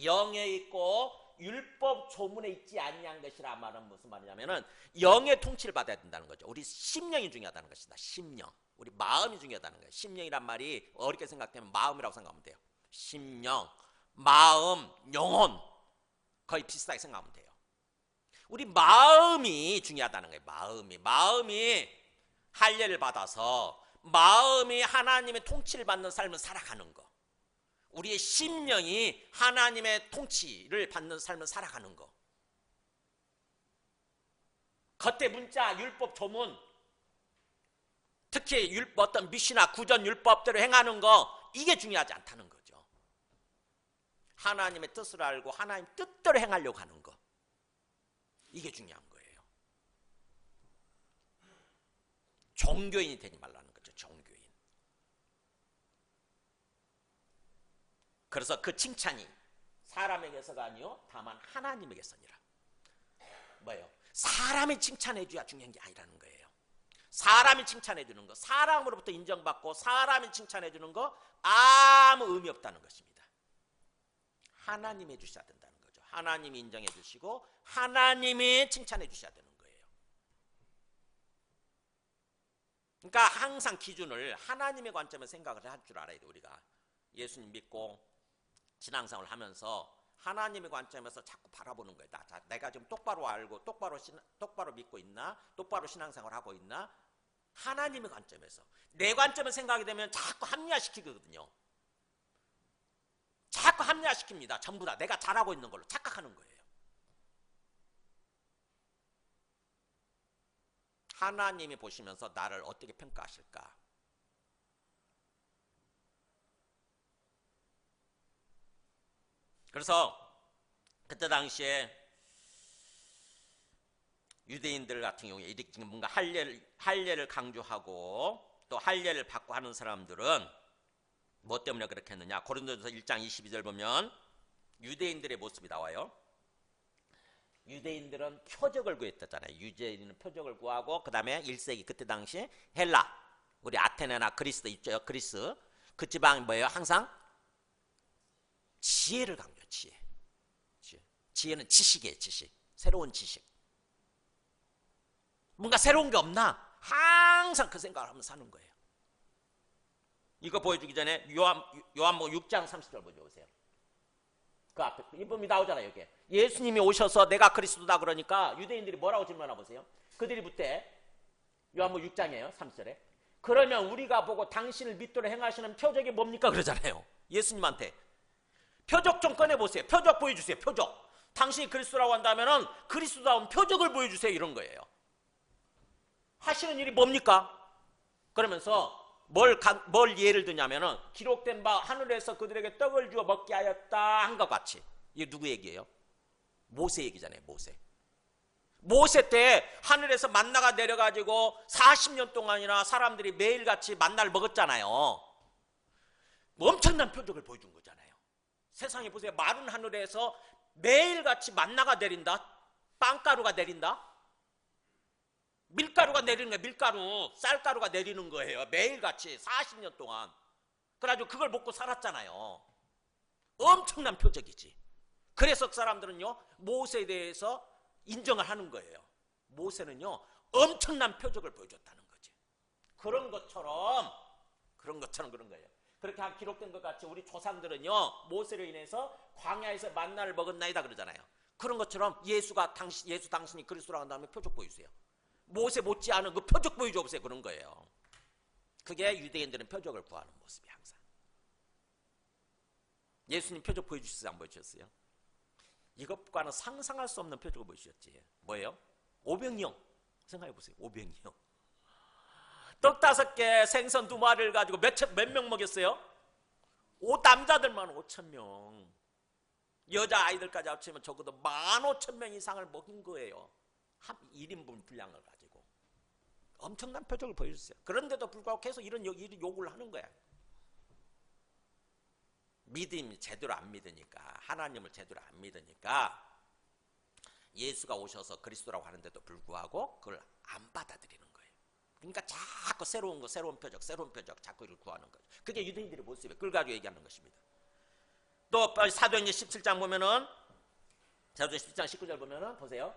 영에 있고 율법 조문에 있지 아니한 것이라 말은 무슨 말이냐면은 영의 통치를 받아야 된다는 거죠. 우리 심령이 중요하다는 것이다. 심령. 우리 마음이 중요하다는 거예요. 심령이란 말이 어렵게 생각되면 마음이라고 생각하면 돼요. 심령, 마음, 영혼 거의 비슷하게 생각하면 돼요. 우리 마음이 중요하다는 거예요. 마음이 할례를 받아서 마음이 하나님의 통치를 받는 삶을 살아가는 거. 우리의 심령이 하나님의 통치를 받는 삶을 살아가는 거. 겉에 문자, 율법 조문, 특히 어떤 미시나 구전 율법대로 행하는 거, 이게 중요하지 않다는 거죠. 하나님의 뜻을 알고 하나님 뜻대로 행하려고 하는 거, 이게 중요한 거예요. 종교인이 되지 말라는 거죠. 종교인. 그래서 그 칭찬이 사람에게서가 아니요 다만 하나님에게서니라. 뭐예요? 사람이 칭찬해 줘야 중요한 게 아니라는 거예요. 사람이 칭찬해 주는 거, 사람으로부터 인정받고 사람이 칭찬해 주는 거 아무 의미 없다는 것입니다. 하나님이 해 주셔야 된다는 거죠. 하나님이 인정해 주시고 하나님이 칭찬해 주셔야 되는 거예요. 그러니까 항상 기준을 하나님의 관점에서 생각을 할 줄 알아야 돼요. 우리가 예수님 믿고 신앙생활을 하면서 하나님의 관점에서 자꾸 바라보는 거예요. 내가 지금 똑바로 알고 똑바로 믿고 있나? 똑바로 신앙생활을 하고 있나? 하나님의 관점에서. 내 관점을 생각하게 되면 자꾸 합리화시키거든요. 자꾸 합리화시킵니다. 전부 다 내가 잘하고 있는 걸로 착각하는 거예요. 하나님이 보시면서 나를 어떻게 평가하실까? 그래서 그때 당시에 유대인들 같은 경우에 이렇게 뭔가 할례를 강조하고 또 할례를 받고 하는 사람들은 뭐 때문에 그렇게 했느냐? 고린도전서 1장 22절 보면 유대인들의 모습이 나와요. 유대인들은 표적을 구했다잖아요. 유대인은 표적을 구하고 그 다음에 1세기 그때 당시 헬라, 우리 아테네나 그리스 있죠. 그리스 그 지방 뭐예요? 항상 지혜를 강조해요. 지혜는 지식이에요. 지식. 새로운 지식. 뭔가 새로운 게 없나? 항상 그 생각을 하면서 사는 거예요. 이거 보여주기 전에 요한복음 6장 30절 보여주세요. 그 앞에 이름이 나오잖아요. 여기 예수님이 오셔서 내가 그리스도다 그러니까 유대인들이 뭐라고 질문하나 보세요. 그들이 묻되 요한복음 6장이에요. 30절에 그러면 우리가 보고 당신을 믿도록 행하시는 표적이 뭡니까? 그러잖아요. 예수님한테 표적 좀 꺼내보세요. 표적 보여주세요. 표적. 당신이 그리스도라고 한다면 그리스도다운 표적을 보여주세요. 이런 거예요. 하시는 일이 뭡니까? 그러면서 뭘 예를 드냐면은 기록된 바 하늘에서 그들에게 떡을 주어 먹게 하였다 한 것 같이. 이게 누구 얘기예요? 모세 얘기잖아요. 모세 때 하늘에서 만나가 내려가지고 40년 동안이나 사람들이 매일같이 만나를 먹었잖아요. 엄청난 표적을 보여준 거잖아요. 세상에 보세요. 마른 하늘에서 매일같이 만나가 내린다. 빵가루가 내린다. 밀가루가 내리는 거예요. 밀가루, 쌀가루가 내리는 거예요. 매일같이 40년 동안. 그래가지고 그걸 먹고 살았잖아요. 엄청난 표적이지. 그래서 사람들은요 모세에 대해서 인정을 하는 거예요. 모세는요 엄청난 표적을 보여줬다는 거지. 그런 것처럼 그런 거예요. 그렇게 기록된 것 같이 우리 조상들은요 모세로 인해서 광야에서 만나를 먹었나이다 그러잖아요. 그런 것처럼 예수 당신이 그리스도라고 한 다음에 표적 보여주세요. 모세 못지않은 그 표적 보여줘 보세요. 그런 거예요. 그게 유대인들은 표적을 구하는 모습이 항상. 예수님 표적 보여주셨어요? 안 보여주셨어요? 이것과는 상상할 수 없는 표적을 보여주셨지. 뭐예요? 오병이어. 생각해 보세요. 오병이어. 떡 5개 생선 2마리를 가지고 몇 명 먹였어요? 남자들만 5,000명. 여자아이들까지 합치면 적어도 15,000명 이상을 먹인 거예요. 1인분 분량을 가지고. 엄청난 표적을 보여줬어요. 그런데도 불구하고 계속 이런 요구를 하는 거야. 믿음이 제대로 안 믿으니까, 하나님을 제대로 안 믿으니까 예수가 오셔서 그리스도라고 하는데도 불구하고 그걸 안 받아들이는 거예요. 그러니까 자꾸 새로운 거, 새로운 표적 자꾸 이걸 구하는 거죠. 그게 유대인들의 모습이에요. 그걸 가지고 얘기하는 것입니다. 또 사도행전 17장 보면은, 사도행전 17장 19절 보면은 보세요.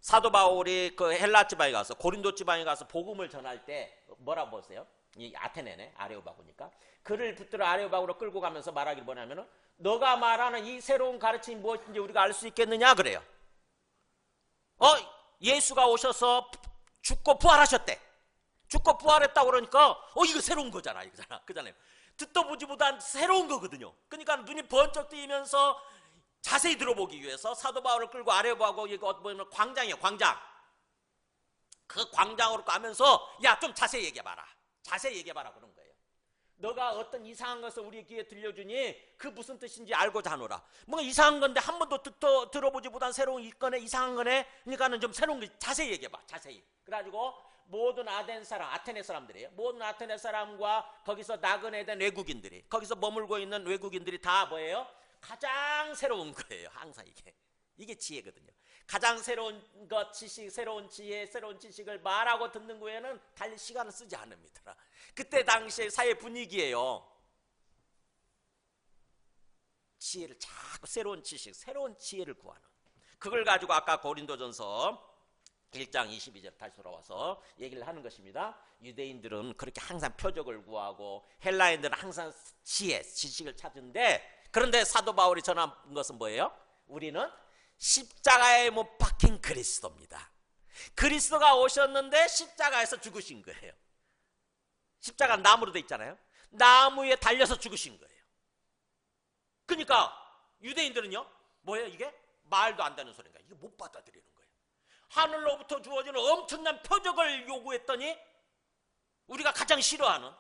사도 바울이 그 헬라 지방에 가서, 고린도 지방에 가서 복음을 전할 때 뭐라고 보세요? 이 아테네네, 아레오바고니까. 그를 붙들어 아레오바고로 끌고 가면서 말하기를 뭐냐면은, 너가 말하는 이 새로운 가르침이 무엇인지 우리가 알 수 있겠느냐 그래요. 예수가 오셔서 죽고 부활하셨대. 죽고 부활했다고 그러니까 이거 새로운 거잖아, 그잖아요. 듣도 보지 못한 새로운 거거든요. 그러니까 눈이 번쩍 뜨이면서 자세히 들어보기 위해서 사도 바울을 끌고 아레오바고, 이거 보면 광장이에요, 광장. 그 광장으로 가면서 야, 좀 자세히 얘기해봐라, 그런 거예요. 너가 어떤 이상한 것을 우리 귀에 들려주니 그 무슨 뜻인지 알고자 하노라. 뭔가 이상한 건데 한 번도 들어보지 못한 새로운 이건에 이상한 거네. 그러니까는 좀 새로운 거 자세히 얘기해봐, 자세히. 그래가지고 모든 아테네 사람들이에요. 모든 아테네 사람과 거기서 나그네된 외국인들이, 거기서 머물고 있는 외국인들이 다 뭐예요? 가장 새로운 거예요. 항상 이게 지혜거든요. 가장 새로운 것, 지식, 새로운 지혜, 새로운 지식을 말하고 듣는 거에는 달리 시간을 쓰지 않습니다. 그때 당시의 사회 분위기예요. 지혜를 자꾸 새로운 지식, 새로운 지혜를 구하는. 그걸 가지고 아까 고린도전서 1장 22절 다시 돌아와서 얘기를 하는 것입니다. 유대인들은 그렇게 항상 표적을 구하고 헬라인들은 항상 지혜, 지식을 찾는데, 그런데 사도 바울이 전한 것은 뭐예요? 우리는 십자가에 못 박힌 그리스도입니다. 그리스도가 오셨는데 십자가에서 죽으신 거예요. 십자가 나무로 돼 있잖아요. 나무에 달려서 죽으신 거예요. 그러니까 유대인들은요, 뭐예요? 이게 말도 안 되는 소리인가? 이게 못 받아들이는 거예요. 하늘로부터 주어지는 엄청난 표적을 요구했더니 우리가 가장 싫어하는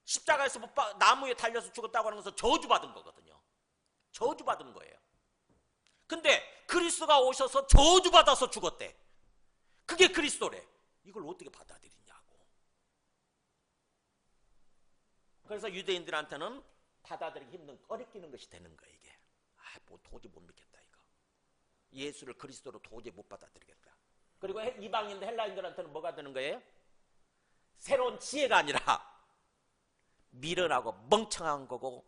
십자가에서 나무에 달려서 죽었다고 하는 것은 저주받은 거거든요. 저주받은 거예요. 근데 그리스도가 오셔서 저주받아서 죽었대. 그게 그리스도래. 이걸 어떻게 받아들이냐고. 그래서 유대인들한테는 받아들이기 힘든, 꺼리끼는 것이 되는 거예요, 이게. 뭐 도저히 못 믿겠다, 이거. 예수를 그리스도로 도저히 못 받아들이겠다. 그리고 이방인들, 헬라인들한테는 뭐가 되는 거예요? 새로운 지혜가 아니라 미련하고 멍청한 거고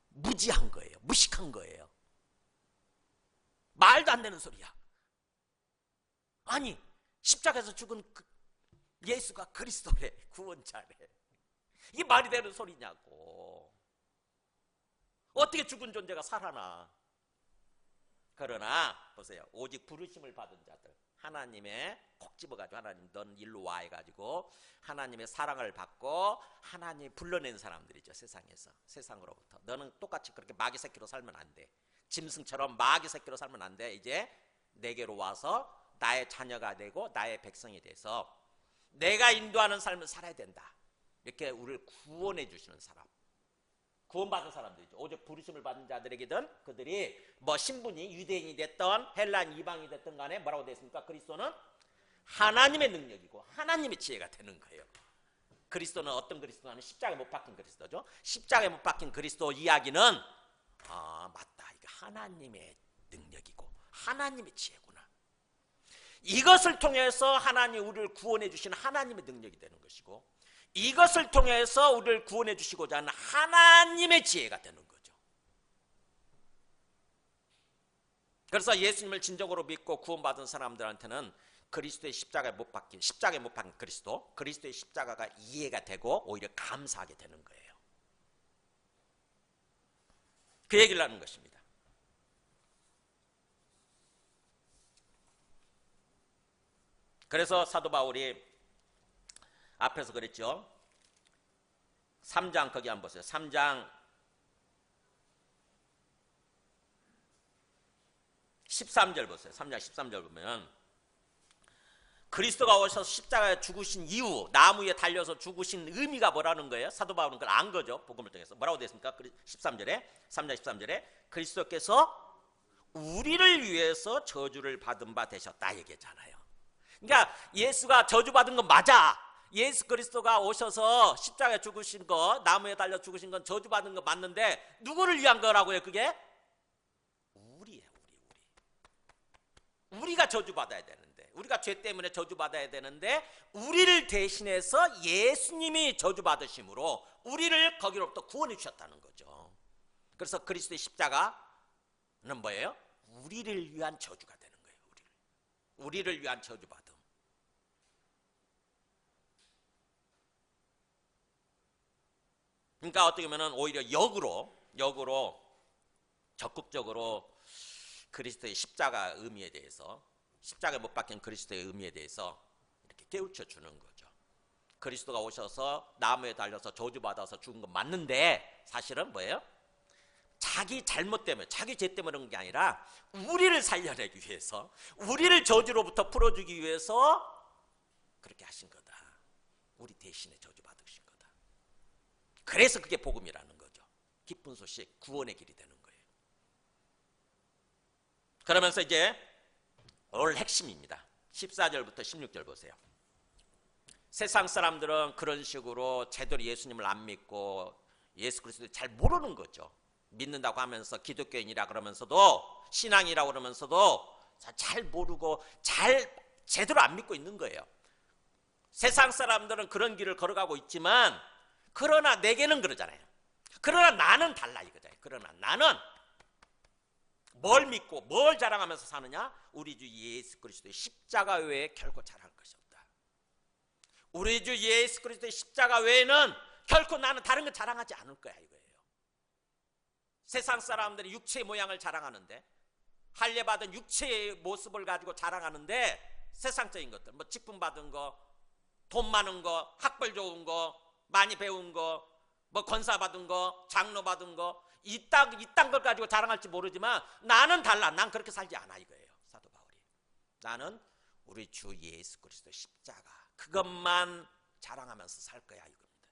무지한 거예요. 무식한 거예요. 말도 안 되는 소리야. 아니, 십자가에서 죽은 예수가 그리스도래, 구원자래. 이게 말이 되는 소리냐고. 어떻게 죽은 존재가 살아나. 그러나 보세요, 오직 부르심을 받은 자들, 하나님의 콕 집어가지고 하나님 넌 일로 와 해가지고 하나님의 사랑을 받고 하나님이 불러낸 사람들이죠. 세상으로부터. 너는 똑같이 그렇게 마귀 새끼로 살면 안 돼. 짐승처럼 마귀 새끼로 살면 안 돼. 이제 내게로 와서 나의 자녀가 되고 나의 백성이 돼서 내가 인도하는 삶을 살아야 된다. 이렇게 우리를 구원해 주시는 사람, 구원받은 사람들이죠. 오직 부르심을 받은 자들에게든 그들이 뭐 신분이 유대인이 됐던 헬라인 이방이 됐던 간에 뭐라고 되어 있습니까? 그리스도는 하나님의 능력이고 하나님의 지혜가 되는 거예요. 그리스도는 어떤 그리스도냐면 십자가에 못 박힌 그리스도죠. 십자가에 못 박힌 그리스도 이야기는 맞다, 이게 하나님의 능력이고 하나님의 지혜구나. 이것을 통해서 하나님 우리를 구원해 주신 하나님의 능력이 되는 것이고, 이것을 통해서 우리를 구원해 주시고자 하는 하나님의 지혜가 되는 거죠. 그래서 예수님을 진정으로 믿고 구원받은 사람들한테는 그리스도의 십자가에 못 박힌 그리스도의 십자가가 이해가 되고 오히려 감사하게 되는 거예요. 그 얘기를 하는 것입니다. 그래서 사도 바울이 앞에서 그랬죠. 3장 거기 한번 보세요. 3장 13절 보세요. 3장 13절 보면 그리스도가 오셔서 십자가에 죽으신 이후 나무에 달려서 죽으신 의미가 뭐라는 거예요? 사도 바울은 그걸 안 거죠. 복음을 통해서. 뭐라고 되어 있습니까? 13절에 3장 13절에 그리스도께서 우리를 위해서 저주를 받은 바 되셨다 얘기했잖아요. 그러니까 예수가 저주받은 건 맞아. 예수 그리스도가 오셔서 십자가에 죽으신 거, 나무에 달려 죽으신 건 저주받은 거 맞는데 누구를 위한 거라고요? 그게 우리예요. 우리가 저주받아야 되는데, 우리가 죄 때문에 저주받아야 되는데 우리를 대신해서 예수님이 저주받으심으로 우리를 거기로부터 구원해 주셨다는 거죠. 그래서 그리스도의 십자가는 뭐예요? 우리를 위한 저주가 되는 거예요. 우리를 위한 저주받음. 그러니까 어떻게 보면 오히려 역으로 적극적으로 그리스도의 십자가 의미에 대해서, 십자가에 못 박힌 그리스도의 의미에 대해서 이렇게 깨우쳐 주는 거죠. 그리스도가 오셔서 나무에 달려서 저주받아서 죽은 건 맞는데 사실은 뭐예요? 자기 잘못 때문에, 자기 죄 때문에 그런 게 아니라 우리를 살려내기 위해서, 우리를 저주로부터 풀어주기 위해서 그렇게 하신 거다. 우리 대신에 저주받으신 거다. 그래서 그게 복음이라는 거죠. 기쁜 소식, 구원의 길이 되는 거예요. 그러면서 이제 오늘 핵심입니다. 14절부터 16절 보세요. 세상 사람들은 그런 식으로 제대로 예수님을 안 믿고 예수 그리스도를 잘 모르는 거죠. 믿는다고 하면서 기독교인이라 그러면서도, 신앙이라고 그러면서도 잘 모르고 제대로 안 믿고 있는 거예요. 세상 사람들은 그런 길을 걸어가고 있지만 그러나 내게는 그러잖아요. 그러나 나는 달라 이거잖아요. 그러나 나는 뭘 믿고 뭘 자랑하면서 사느냐? 우리 주 예수 그리스도의 십자가 외에 결코 자랑할 것이 없다. 우리 주 예수 그리스도의 십자가 외에는 결코 나는 다른 거 자랑하지 않을 거야 이거예요. 세상 사람들이 육체의 모양을 자랑하는데, 할례 받은 육체의 모습을 가지고 자랑하는데, 세상적인 것들, 뭐 직분 받은 거, 돈 많은 거, 학벌 좋은 거, 많이 배운 거, 뭐 권사 받은 거, 장로 받은 거, 이딴 걸 가지고 자랑할지 모르지만 나는 달라. 난 그렇게 살지 않아 이거예요. 사도 바울이. 나는 우리 주 예수 그리스도 십자가, 그것만 자랑하면서 살 거야 이겁니다.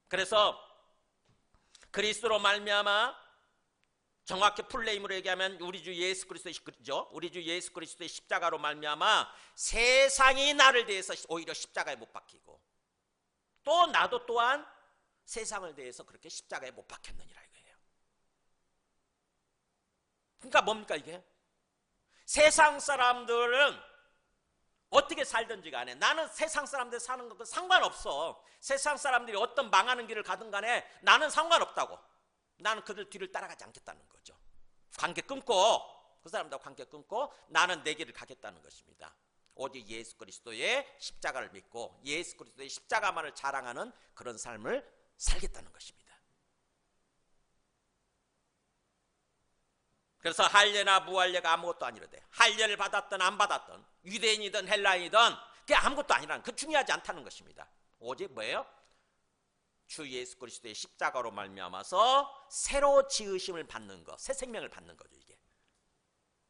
그래서 그리스도로 말미암아, 정확히 풀네임으로 얘기하면 우리 주 예수 그리스도죠. 우리 주 예수 그리스도의 십자가로 말미암아 세상이 나를 대해서 오히려 십자가에 못 박히고, 또 나도 또한 세상을 대해서 그렇게 십자가에 못 박혔느니라 이거예요. 그러니까 뭡니까 이게? 세상 사람들은 어떻게 살든지 간에 나는 세상 사람들 사는 것과 상관없어. 세상 사람들이 어떤 망하는 길을 가든 간에 나는 상관없다고. 나는 그들 뒤를 따라가지 않겠다는 거죠. 관계 끊고, 그 사람들과 관계 끊고 나는 내 길을 가겠다는 것입니다. 오직 예수 그리스도의 십자가를 믿고 예수 그리스도의 십자가만을 자랑하는 그런 삶을 살겠다는 것입니다. 그래서 할례나 무할례가 아무것도 아니로되, 할례를 받았든 안 받았든, 유대인이든 헬라인이든 그게 아무것도 아니라는, 그 중요하지 않다는 것입니다. 오직 뭐예요? 주 예수 그리스도의 십자가로 말미암아서 새로 지으심을 받는 거, 새 생명을 받는 거죠. 이게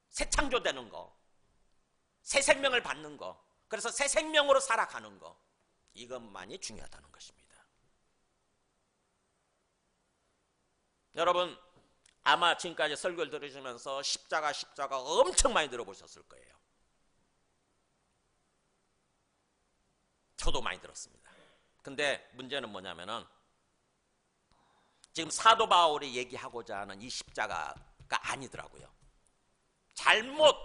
새 창조되는 거, 새 생명을 받는 거, 그래서 새 생명으로 살아가는 거, 이것만이 중요하다는 것입니다. 여러분 아마 지금까지 설교를 들으시면서 십자가 엄청 많이 들어보셨을 거예요. 저도 많이 들었습니다. 근데 문제는 뭐냐면은 지금 사도 바울이 얘기하고자 하는 이 십자가가 아니더라고요. 잘못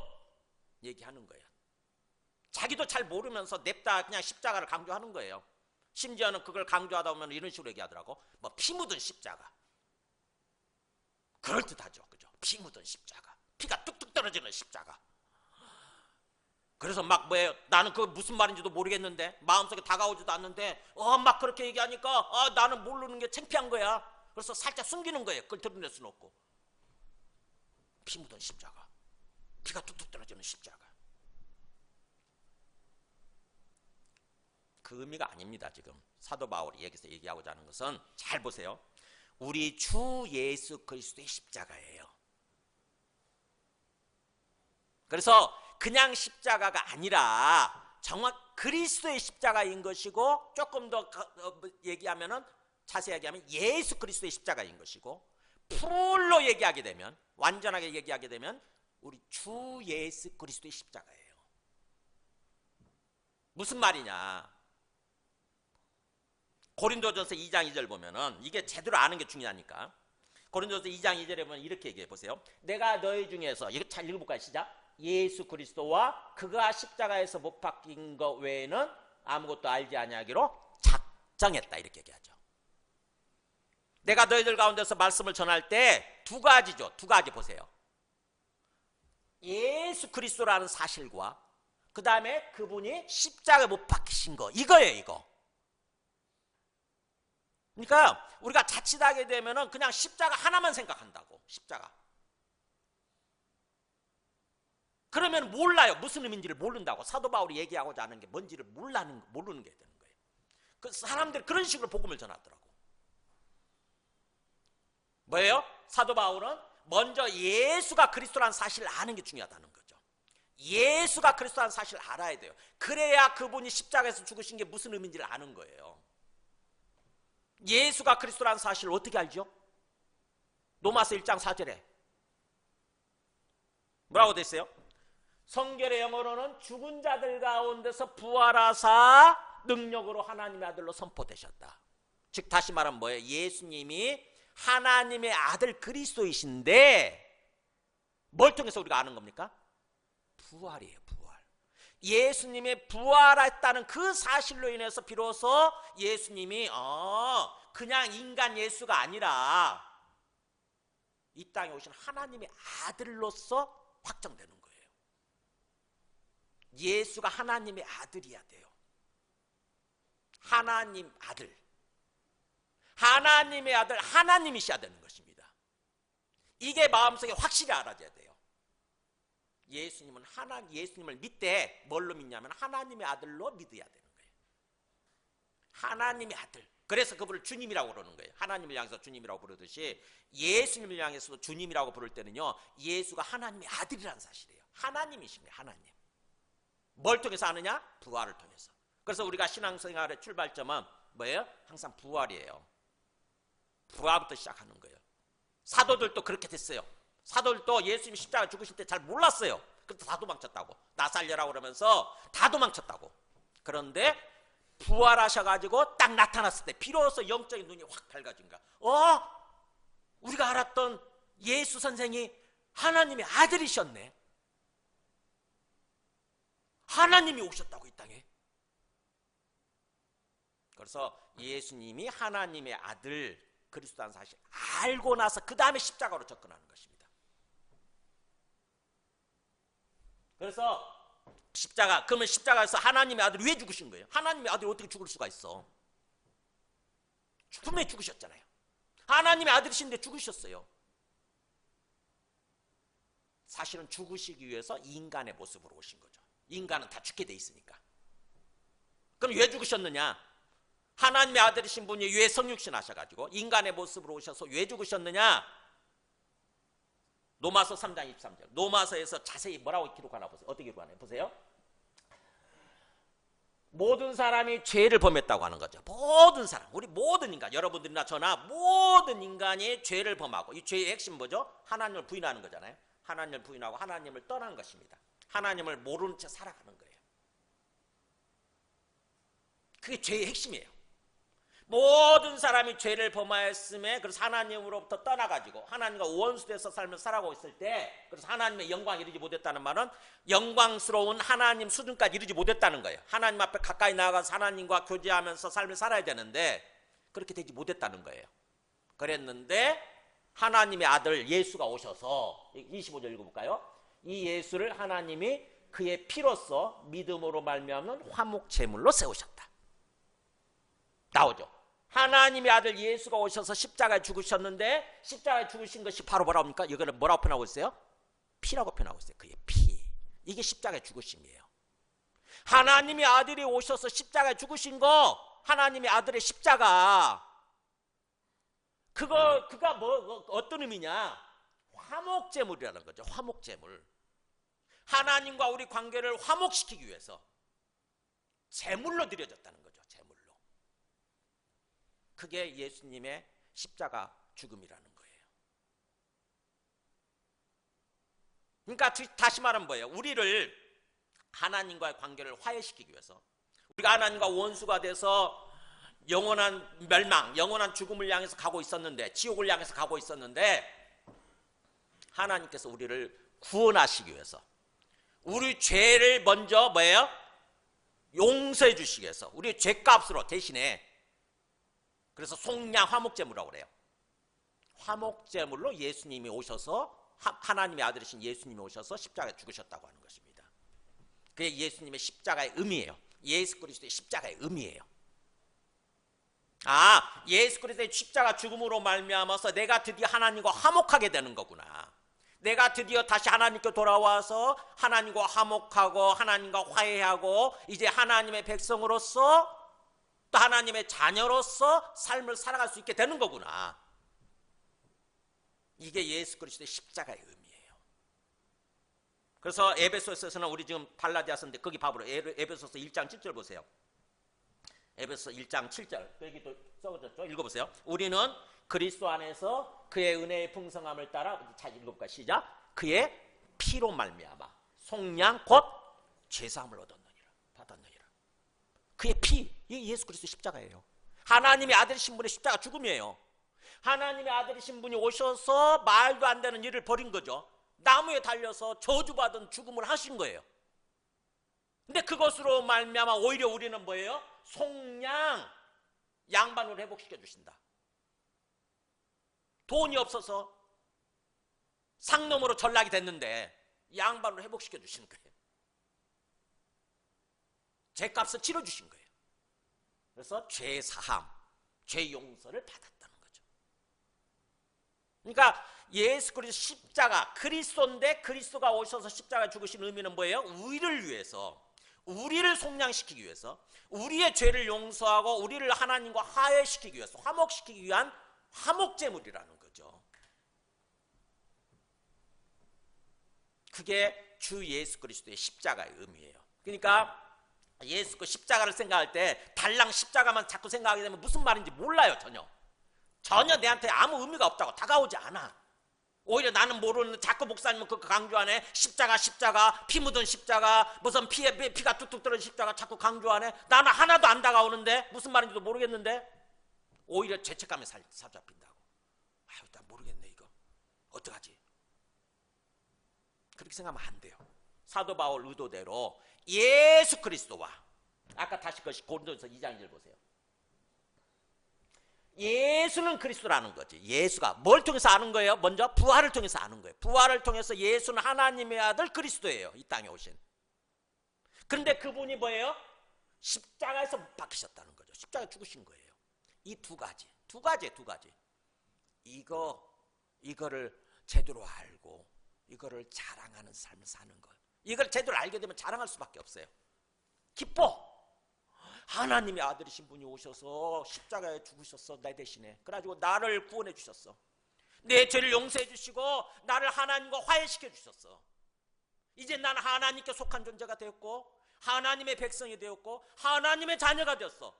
얘기하는 거예요. 자기도 잘 모르면서 냅다 그냥 십자가를 강조하는 거예요. 심지어는 그걸 강조하다 보면 이런 식으로 얘기하더라고. 뭐 피 묻은 십자가. 그럴듯하죠. 그죠? 피 묻은 십자가. 피가 뚝뚝 떨어지는 십자가. 그래서 막 뭐예요? 나는 그거 무슨 말인지도 모르겠는데, 마음속에 다가오지도 않는데 막 그렇게 얘기하니까 나는 모르는 게 창피한 거야. 그래서 살짝 숨기는 거예요. 그걸 드러낼 수는 없고. 피 묻은 십자가. 피가 뚝뚝 떨어지는 십자가. 그 의미가 아닙니다. 지금 사도 바울이 여기서 얘기하고자 하는 것은, 잘 보세요. 우리 주 예수 그리스도의 십자가예요. 그래서 그냥 십자가가 아니라 정확 그리스도의 십자가인 것이고, 조금 더 얘기하면은, 자세히 얘기하면 예수 그리스도의 십자가인 것이고, 풀로 얘기하게 되면, 완전하게 얘기하게 되면 우리 주 예수 그리스도의 십자가예요. 무슨 말이냐? 고린도전서 2장 2절 보면은 이게 제대로 아는 게 중요하니까. 고린도전서 2장 2절에 보면 이렇게 얘기해 보세요. 내가 너희 중에서, 이거 잘 읽어볼까요? 시작. 예수 그리스도와 그가 십자가에서 못 박힌 것 외에는 아무것도 알지 아니하기로 작정했다, 이렇게 얘기하죠. 내가 너희들 가운데서 말씀을 전할 때 두 가지죠. 두 가지 보세요. 예수 그리스도라는 사실과 그 다음에 그분이 십자가에 못 박히신 거, 이거예요, 이거. 그러니까 우리가 자칫하게 되면은 그냥 십자가 하나만 생각한다고. 십자가. 그러면 몰라요. 무슨 의미인지를 모른다고. 사도 바울이 얘기하고자 하는 게 뭔지를 모르는 게 되는 거예요. 그 사람들이 그런 식으로 복음을 전하더라고. 뭐예요? 사도 바울은 먼저 예수가 그리스도라는 사실을 아는 게 중요하다는 거죠. 예수가 그리스도라는 사실을 알아야 돼요. 그래야 그분이 십자가에서 죽으신 게 무슨 의미인지를 아는 거예요. 예수가 그리스도라는 사실을 어떻게 알죠? 로마서 1장 4절에 뭐라고 돼 있어요? 성결의 영어로는 죽은 자들 가운데서 부활하사 능력으로 하나님의 아들로 선포되셨다. 즉 다시 말하면 뭐예요? 예수님이 하나님의 아들 그리스도이신데 뭘 통해서 우리가 아는 겁니까? 부활이에요, 부활. 예수님의 부활했다는 그 사실로 인해서 비로소 예수님이 그냥 인간 예수가 아니라 이 땅에 오신 하나님의 아들로서 확정되는 거예요. 예수가 하나님의 아들이야 돼요. 하나님 아들. 하나님의 아들, 하나님이셔야 되는 것입니다. 이게 마음속에 확실히 알아져야 돼요. 예수님을 믿되 뭘로 믿냐면 하나님의 아들로 믿어야 되는 거예요. 하나님의 아들. 그래서 그분을 주님이라고 그러는 거예요. 하나님을 향해서 주님이라고 부르듯이 예수님을 향해서도 주님이라고 부를 때는요, 예수가 하나님의 아들이라는 사실이에요. 하나님이신 거예요, 하나님. 뭘 통해서 아느냐? 부활을 통해서. 그래서 우리가 신앙생활의 출발점은 뭐예요? 항상 부활이에요. 부활부터 시작하는 거예요. 사도들도 그렇게 됐어요. 사도들도 예수님이 십자가 죽으실 때 잘 몰랐어요. 그래서 다 도망쳤다고. 나 살려라 그러면서 다 도망쳤다고. 그런데 부활하셔가지고 딱 나타났을 때 비로소 영적인 눈이 확 밝아진 거야. 우리가 알았던 예수 선생이 하나님의 아들이셨네. 하나님이 오셨다고 이 땅에. 그래서 예수님이 하나님의 아들 그리스도라는 사실 알고 나서 그 다음에 십자가로 접근하는 것입니다. 그래서 그러면 십자가에서 하나님의 아들이 왜 죽으신 거예요? 하나님의 아들이 어떻게 죽을 수가 있어? 분명히 죽으셨잖아요. 하나님의 아들이신데 죽으셨어요. 사실은 죽으시기 위해서 인간의 모습으로 오신 거죠. 인간은 다 죽게 돼 있으니까. 그럼 왜 죽으셨느냐? 하나님의 아들이신 분이 왜 성육신 하셔가지고 인간의 모습으로 오셔서 왜 죽으셨느냐? 로마서 3장 23절. 로마서에서 자세히 뭐라고 기록하나 보세요. 어떻게 기록하나요? 보세요. 모든 사람이 죄를 범했다고 하는 거죠. 모든 사람, 우리 모든 인간, 여러분들이나 저나 모든 인간이 죄를 범하고, 이 죄의 핵심 뭐죠? 하나님을 부인하는 거잖아요. 하나님을 부인하고 하나님을 떠나는 것입니다. 하나님을 모르는 채 살아가는 거예요. 그게 죄의 핵심이에요. 모든 사람이 죄를 범하였음에 그래서 하나님으로부터 떠나가지고 하나님과 원수돼서 살면서 살아가고 있을 때, 그래서 하나님의 영광에 이르지 못했다는 말은 영광스러운 하나님 수준까지 이르지 못했다는 거예요. 하나님 앞에 가까이 나아가서 하나님과 교제하면서 삶을 살아야 되는데 그렇게 되지 못했다는 거예요. 그랬는데 하나님의 아들 예수가 오셔서 25절 읽어볼까요? 이 예수를 하나님이 그의 피로써 믿음으로 말미암는 화목제물로 세우셨다. 나오죠. 하나님의 아들 예수가 오셔서 십자가에 죽으셨는데 십자가에 죽으신 것이 바로 뭐라고 합니까? 이거는 뭐라고 표현하고 있어요? 피라고 표현하고 있어요. 그의 피. 이게 십자가에 죽으심이에요. 하나님의 아들이 오셔서 십자가에 죽으신 거, 하나님의 아들의 십자가, 그가 어떤 의미냐? 화목제물이라는 거죠. 화목제물. 하나님과 우리 관계를 화목시키기 위해서 제물로 드려졌다는 거죠. 제물로. 그게 예수님의 십자가 죽음이라는 거예요. 그러니까 다시 말하면 뭐예요? 우리를 하나님과의 관계를 화해시키기 위해서, 우리가 하나님과 원수가 돼서 영원한 멸망, 영원한 죽음을 향해서 가고 있었는데, 지옥을 향해서 가고 있었는데, 하나님께서 우리를 구원하시기 위해서 우리 죄를 먼저 뭐예요? 용서해 주시기 위해서 우리 죄값으로 대신에, 그래서 속량 화목제물이라고 그래요. 화목제물로 예수님이 오셔서, 하나님의 아들이신 예수님이 오셔서 십자가에 죽으셨다고 하는 것입니다. 그게 예수님의 십자가의 의미예요. 예수 그리스도의 십자가의 의미예요. 예수 그리스도의 십자가 죽음으로 말미암아서 내가 드디어 하나님과 화목하게 되는 거구나. 내가 드디어 다시 하나님께 돌아와서 하나님과 화목하고 하나님과 화해하고 이제 하나님의 백성으로서 또 하나님의 자녀로서 삶을 살아갈 수 있게 되는 거구나. 이게 예수 그리스도의 십자가의 의미예요. 그래서 에베소서에서는, 우리 지금 갈라디아서인데 거기 봐보라. 에베소서 1장 7절 보세요. 에베소서 1장 7절, 여기도 써졌죠? 읽어보세요. 우리는 그리스도 안에서 그의 은혜의 풍성함을 따라, 잘 읽어볼까요? 시작. 그의 피로 말미암아 속량 곧 죄사함을 받았느니라. 그의 피, 이게 예수 그리스도 십자가예요. 하나님의 아들이신 분의 십자가 죽음이에요. 하나님의 아들이신 분이 오셔서 말도 안 되는 일을 벌인 거죠. 나무에 달려서 저주받은 죽음을 하신 거예요. 근데 그것으로 말미암아 오히려 우리는 뭐예요? 속량, 양반으로 회복시켜 주신다. 돈이 없어서 상놈으로 전락이 됐는데 양반으로 회복시켜 주시는 거예요. 죄값을 치러 주신 거예요. 그래서 죄 사함, 죄 용서를 받았다는 거죠. 그러니까 예수 그리스도 십자가, 그리스도인데 그리스도가 오셔서 십자가 죽으신 의미는 뭐예요? 우리를 위해서, 우리를 속량시키기 위해서, 우리의 죄를 용서하고 우리를 하나님과 화해시키기 위해서, 화목시키기 위한 화목제물이라는 거죠. 그게 주 예수 그리스도의 십자가의 의미예요. 그러니까 예수 그 십자가를 생각할 때 달랑 십자가만 자꾸 생각하게 되면 무슨 말인지 몰라요. 전혀 내한테 아무 의미가 없다고, 다가오지 않아. 오히려 나는 모르는, 자꾸 목사님은 그거 강조하네. 십자가, 피 묻은 십자가, 무슨 피가 뚝뚝 떨어진 십자가 자꾸 강조하네. 나는 하나도 안 다가오는데, 무슨 말인지도 모르겠는데, 오히려 죄책감에 사로잡힌다고. 나 모르겠네, 이거 어떡하지? 그렇게 생각하면 안 돼요. 사도 바울 의도대로 예수 그리스도와, 아까 다시 고린도전서 2장 1절 보세요. 예수는 그리스도라는 거지. 예수가 뭘 통해서 아는 거예요? 먼저 부활을 통해서 아는 거예요. 부활을 통해서 예수는 하나님의 아들 그리스도예요. 이 땅에 오신. 그런데 그분이 뭐예요? 십자가에서 못 박히셨다는 거죠. 십자가에 죽으신 거예요. 이 두 가지. 이거를 제대로 알고 이거를 자랑하는 삶을 사는 것. 이걸 제대로 알게 되면 자랑할 수밖에 없어요. 기뻐. 하나님의 아들이신 분이 오셔서 십자가에 죽으셨어, 내 대신에. 그래가지고 나를 구원해 주셨어. 내 죄를 용서해 주시고 나를 하나님과 화해시켜 주셨어. 이제 나는 하나님께 속한 존재가 되었고 하나님의 백성이 되었고 하나님의 자녀가 되었어.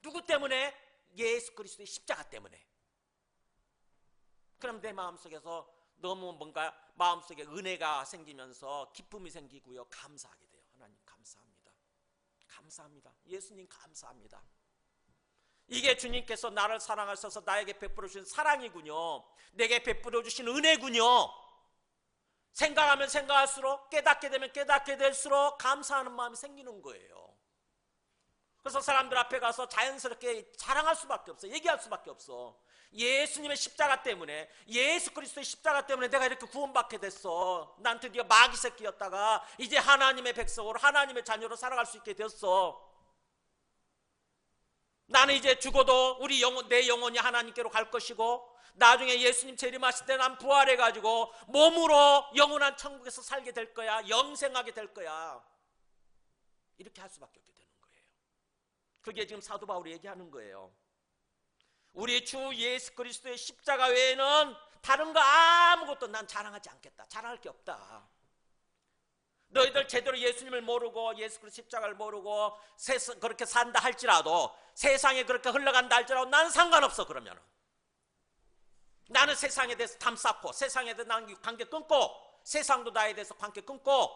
누구 때문에? 예수 그리스도의 십자가 때문에. 그럼 내 마음속에서 너무 뭔가 마음속에 은혜가 생기면서 기쁨이 생기고요, 감사하게 돼요. 하나님 감사합니다. 예수님 감사합니다. 이게 주님께서 나를 사랑하셔서 나에게 베풀어 주신 사랑이군요. 내게 베풀어 주신 은혜군요. 생각하면 생각할수록, 깨닫게 되면 깨닫게 될수록 감사하는 마음이 생기는 거예요. 그래서 사람들 앞에 가서 자연스럽게 자랑할 수밖에 없어. 얘기할 수밖에 없어. 예수님의 십자가 때문에, 예수 그리스도의 십자가 때문에 내가 이렇게 구원받게 됐어. 난 드디어 마귀 새끼였다가 이제 하나님의 백성으로, 하나님의 자녀로 살아갈 수 있게 되었어. 나는 이제 죽어도 내 영혼이 하나님께로 갈 것이고 나중에 예수님 재림하실 때 난 부활해가지고 몸으로 영원한 천국에서 살게 될 거야. 영생하게 될 거야. 이렇게 할 수밖에 없게 되는 거예요. 그게 지금 사도 바울이 얘기하는 거예요. 우리 주 예수 그리스도의 십자가 외에는 다른 거 아무것도 난 자랑하지 않겠다. 자랑할 게 없다. 너희들 제대로 예수님을 모르고 예수 그리스도 십자가를 모르고 그렇게 산다 할지라도, 세상에 그렇게 흘러간다 할지라도 난 상관없어. 그러면 나는 세상에 대해서 담 쌓고 세상에 대해서 난 관계 끊고 세상도 나에 대해서 관계 끊고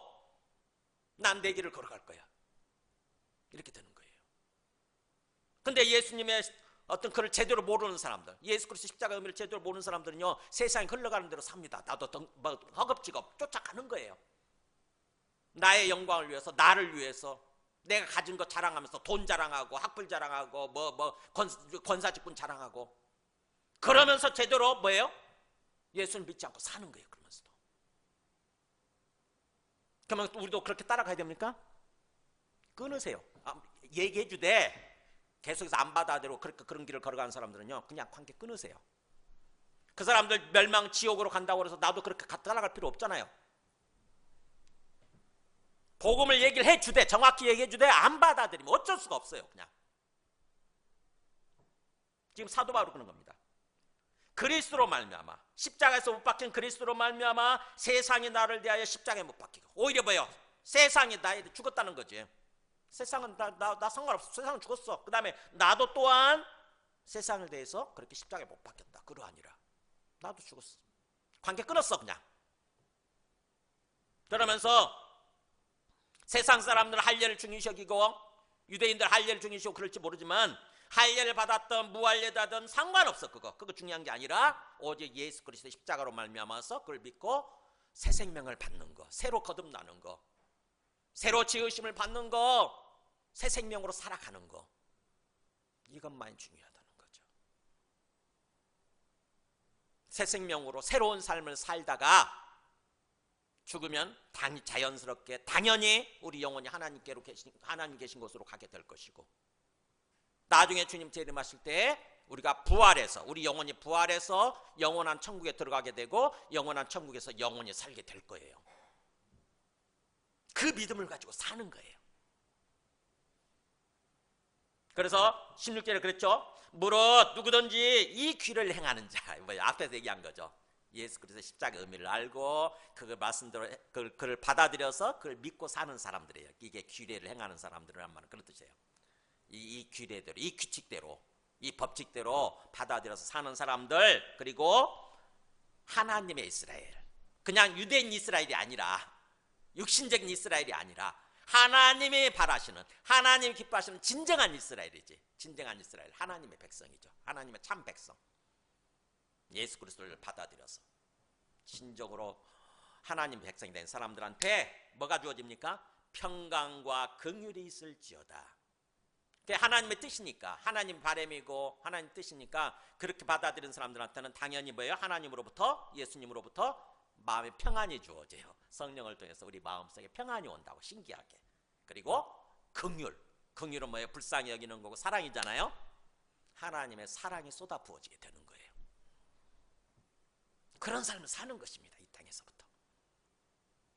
난 내 길을 걸어갈 거야. 이렇게 되는 거예요. 근데 예수님의 어떤 그를 제대로 모르는 사람들, 예수 그리스도 십자가 의미를 제대로 모르는 사람들은요, 세상이 흘러가는 대로 삽니다. 나도 뭐 허겁지겁 쫓아가는 거예요. 나의 영광을 위해서, 나를 위해서, 내가 가진 거 자랑하면서 돈 자랑하고 학벌 자랑하고 권사직분 자랑하고, 그러면서 제대로 뭐예요? 예수를 믿지 않고 사는 거예요. 그러면서도. 그러면 우리도 그렇게 따라가야 됩니까? 끊으세요. 얘기해 주되 계속해서 안 받아들이고 그런 길을 걸어가는 사람들은요, 그냥 관계 끊으세요. 그 사람들 멸망 지옥으로 간다고 해서 나도 그렇게 따라갈 필요 없잖아요. 복음을 얘기를 해주되, 정확히 얘기해 주되 안 받아들이면 어쩔 수가 없어요. 그냥 지금 사도 바울이 그런 겁니다. 그리스도로 말미암아, 십자가에서 못 박힌 그리스도로 말미암아 세상이 나를 대하여 십자가에 못 박히고, 오히려 뭐예요? 세상이 나에 대해 죽었다는 거지. 세상은 나 상관없어. 세상은 죽었어. 그 다음에 나도 또한 세상을 대해서 그렇게 십자가에 못 박혔다. 그러하니라. 나도 죽었어. 관계 끊었어 그냥. 그러면서 세상 사람들은 할례를 중요시 여기고 유대인들 할례를 중요시 여기고 그럴지 모르지만, 할례를 받았던 무할례다든 상관없어. 그거 중요한 게 아니라 오직 예수 그리스도의 십자가로 말미암아서 그걸 믿고 새 생명을 받는 거, 새로 거듭나는 거, 새로 지으심을 받는 거, 새 생명으로 살아가는 거, 이것만이 중요하다는 거죠. 새 생명으로 새로운 삶을 살다가 죽으면 자연스럽게 당연히 우리 영혼이 하나님 계신 곳으로 가게 될 것이고, 나중에 주님 재림하실 때 우리가 부활해서, 우리 영혼이 부활해서 영원한 천국에 들어가게 되고 영원한 천국에서 영원히 살게 될 거예요. 그 믿음을 가지고 사는 거예요. 그래서 16절에 그랬죠. 무릇 누구든지 이 귀를 행하는 자, 앞에서 얘기한 거죠. 예수 그리스도의 십자가 의미를 알고 그걸 말씀대로 그걸 받아들여서 그걸 믿고 사는 사람들이에요. 이게 규례를 행하는 사람들이란 말은 그런 뜻이에요. 이 규례대로, 이 규칙대로, 이 법칙대로 받아들여서 사는 사람들, 그리고 하나님의 이스라엘, 그냥 유대인 이스라엘이 아니라, 육신적인 이스라엘이 아니라 하나님이 바라시는, 하나님이 기뻐하시는 진정한 이스라엘이지. 진정한 이스라엘, 하나님의 백성이죠. 하나님의 참 백성, 예수 그리스도를 받아들여서 신적으로 하나님 백성이 된 사람들한테 뭐가 주어집니까? 평강과 긍휼이 있을지어다. 그게 하나님의 뜻이니까, 하나님 바람이고 하나님 뜻이니까 그렇게 받아들이는 사람들한테는 당연히 뭐예요? 하나님으로부터, 예수님으로부터 마음의 평안이 주어져요. 성령을 통해서 우리 마음속에 평안이 온다고, 신기하게. 그리고 긍휼은 뭐예요? 불쌍히 여기는 거고 사랑이잖아요. 하나님의 사랑이 쏟아 부어지게 되는 거예요. 그런 삶을 사는 것입니다. 이 땅에서부터